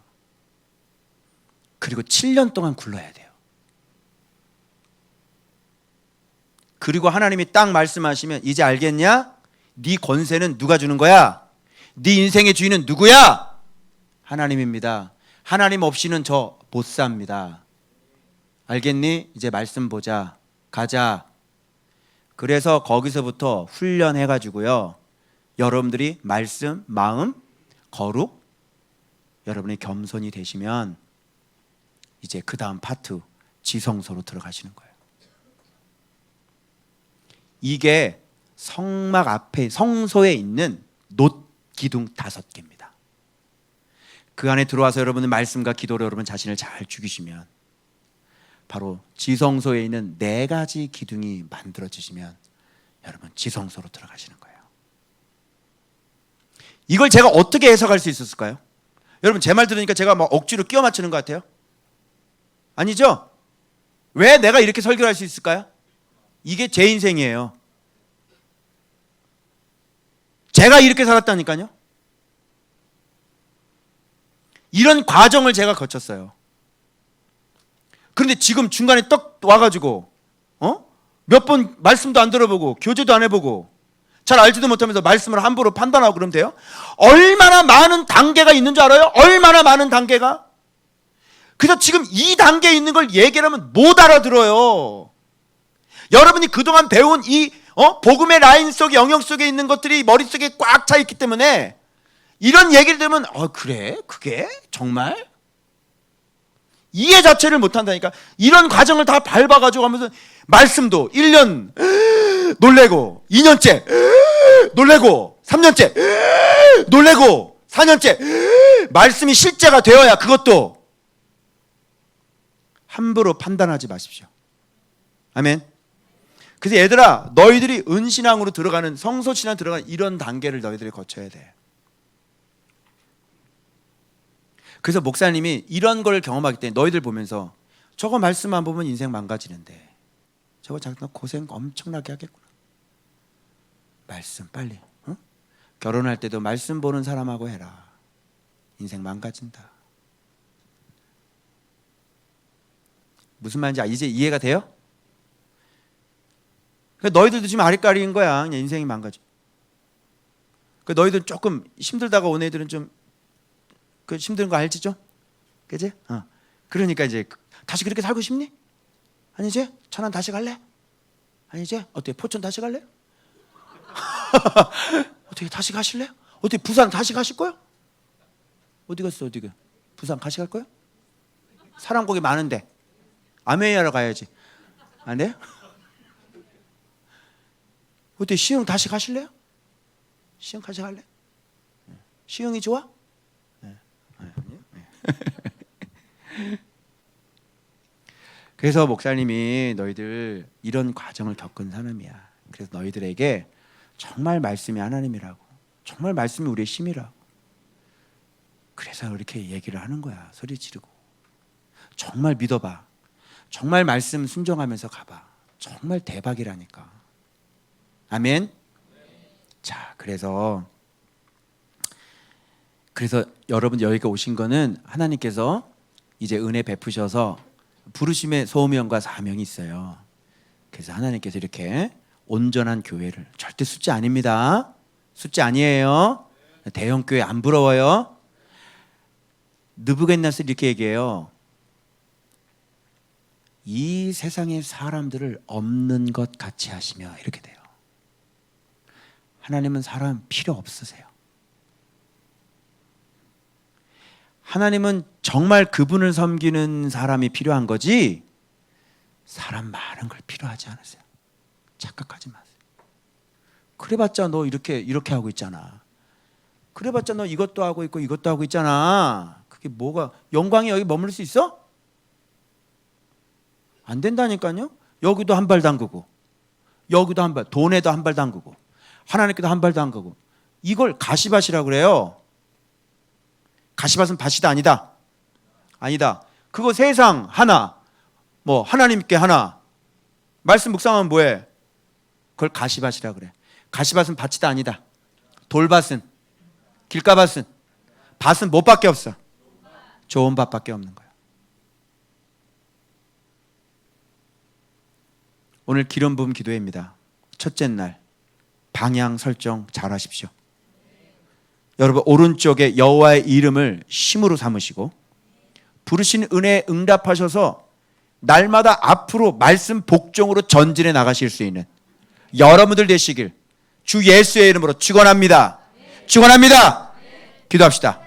그리고 7년 동안 굴러야 돼요. 그리고 하나님이 딱 말씀하시면 이제 알겠냐? 네 권세는 누가 주는 거야? 네 인생의 주인은 누구야? 하나님입니다. 하나님 없이는 저 못 삽니다. 알겠니? 이제 말씀 보자. 가자. 그래서 거기서부터 훈련해가지고요. 여러분들이 말씀, 마음, 거룩, 여러분이 겸손이 되시면 이제 그 다음 파트 지성소로 들어가시는 거예요. 이게 성막 앞에 성소에 있는 놋기둥 5개입니다. 그 안에 들어와서 여러분은 말씀과 기도로 여러분 자신을 잘 죽이시면 바로 지성소에 있는 4가지 기둥이 만들어지시면 여러분 지성소로 들어가시는 거예요. 이걸 제가 어떻게 해석할 수 있었을까요? 여러분 제 말 들으니까 제가 막 억지로 끼워 맞추는 것 같아요? 아니죠? 왜 내가 이렇게 설교를 할 수 있을까요? 이게 제 인생이에요. 제가 이렇게 살았다니까요. 이런 과정을 제가 거쳤어요. 그런데 지금 중간에 떡 와가지고 몇 번 말씀도 안 들어보고 교제도 안 해보고 잘 알지도 못하면서 말씀을 함부로 판단하고 그러면 돼요? 얼마나 많은 단계가 있는 줄 알아요? 얼마나 많은 단계가? 그래서 지금 이 단계에 있는 걸 얘기를 하면 못 알아들어요. 여러분이 그동안 배운 이 복음의 라인 속에, 영역 속에 있는 것들이 머릿속에 꽉 차 있기 때문에 이런 얘기를 들으면 그래? 그게? 정말? 이해 자체를 못한다니까. 이런 과정을 다 밟아가지고 하면서 말씀도 1년 놀래고 2년째 놀래고 3년째 놀래고 4년째 말씀이 실제가 되어야 그것도 함부로 판단하지 마십시오. 아멘. 그래서 얘들아, 너희들이 은신앙으로 들어가는, 성소신앙 들어가는 이런 단계를 너희들이 거쳐야 돼. 그래서 목사님이 이런 걸 경험하기 때문에 너희들 보면서 저거 말씀만 보면 인생 망가지는데 저거 잠깐 고생 엄청나게 하겠구나. 말씀 빨리. 결혼할 때도 말씀 보는 사람하고 해라. 인생 망가진다. 무슨 말인지 이제 이해가 돼요? 너희들도 지금 아리까리인 거야. 그냥 인생이 망가져. 너희들 조금 힘들다가 온 애들은 좀 힘든 거 알지 좀? 그지? 그러니까 이제 다시 그렇게 살고 싶니? 아니지? 천안 다시 갈래? 아니지? 어떻게 포천 다시 갈래? 어떻게 다시 가실래요? 어떻게 부산 다시 가실 거요? 어디 갔어? 어디가? 부산 다시 갈 거요? 사람 거기 많은데 아메이아로 가야지. 안 돼요? 어떻게 시흥 다시 가실래요? 시흥 다시 갈래? 시흥이 좋아? 그래서 목사님이 너희들 이런 과정을 겪은 사람이야. 그래서 너희들에게 정말 말씀이 하나님이라고, 정말 말씀이 우리의 힘이라고, 그래서 이렇게 얘기를 하는 거야. 소리 지르고. 정말 믿어봐. 정말 말씀 순종하면서 가봐. 정말 대박이라니까. 아멘. 자, 그래서 여러분 여기가 오신 거는 하나님께서 이제 은혜 베푸셔서 부르심의 소명과 사명이 있어요. 그래서 하나님께서 이렇게 온전한 교회를, 절대 숫자 아닙니다. 숫자 아니에요. 대형 교회 안 부러워요. 느부갓네살 이렇게 얘기해요. 이 세상의 사람들을 없는 것 같이 하시며, 이렇게 돼요. 하나님은 사람 필요 없으세요. 하나님은 정말 그분을 섬기는 사람이 필요한 거지 사람 많은 걸 필요하지 않으세요. 착각하지 마세요. 그래봤자 너 이렇게 하고 있잖아. 그래봤자 너 이것도 하고 있고 이것도 하고 있잖아. 그게 뭐가 영광이 여기 머물 수 있어? 안 된다니까요. 여기도 한 발 담그고 여기도 한 발, 돈에도 한 발 담그고 하나님께도 한 발 담그고, 이걸 가시밭이라고 그래요. 가시밭은 밭이다 아니다? 아니다. 그거 세상 하나, 뭐 하나님께 하나, 말씀 묵상하면 뭐해? 그걸 가시밭이라고 그래. 가시밭은 밭이다 아니다? 돌밭은, 길가밭은, 밭은 뭐밖에 없어? 좋은 밭밖에 없는 거야. 오늘 기름 부음 기도회입니다. 첫째 날 방향 설정 잘 하십시오. 여러분 오른쪽에 여호와의 이름을 심으로 삼으시고 부르신 은혜에 응답하셔서 날마다 앞으로 말씀 복종으로 전진해 나가실 수 있는 여러분들 되시길 주 예수의 이름으로 축원합니다. 축원합니다. 기도합시다.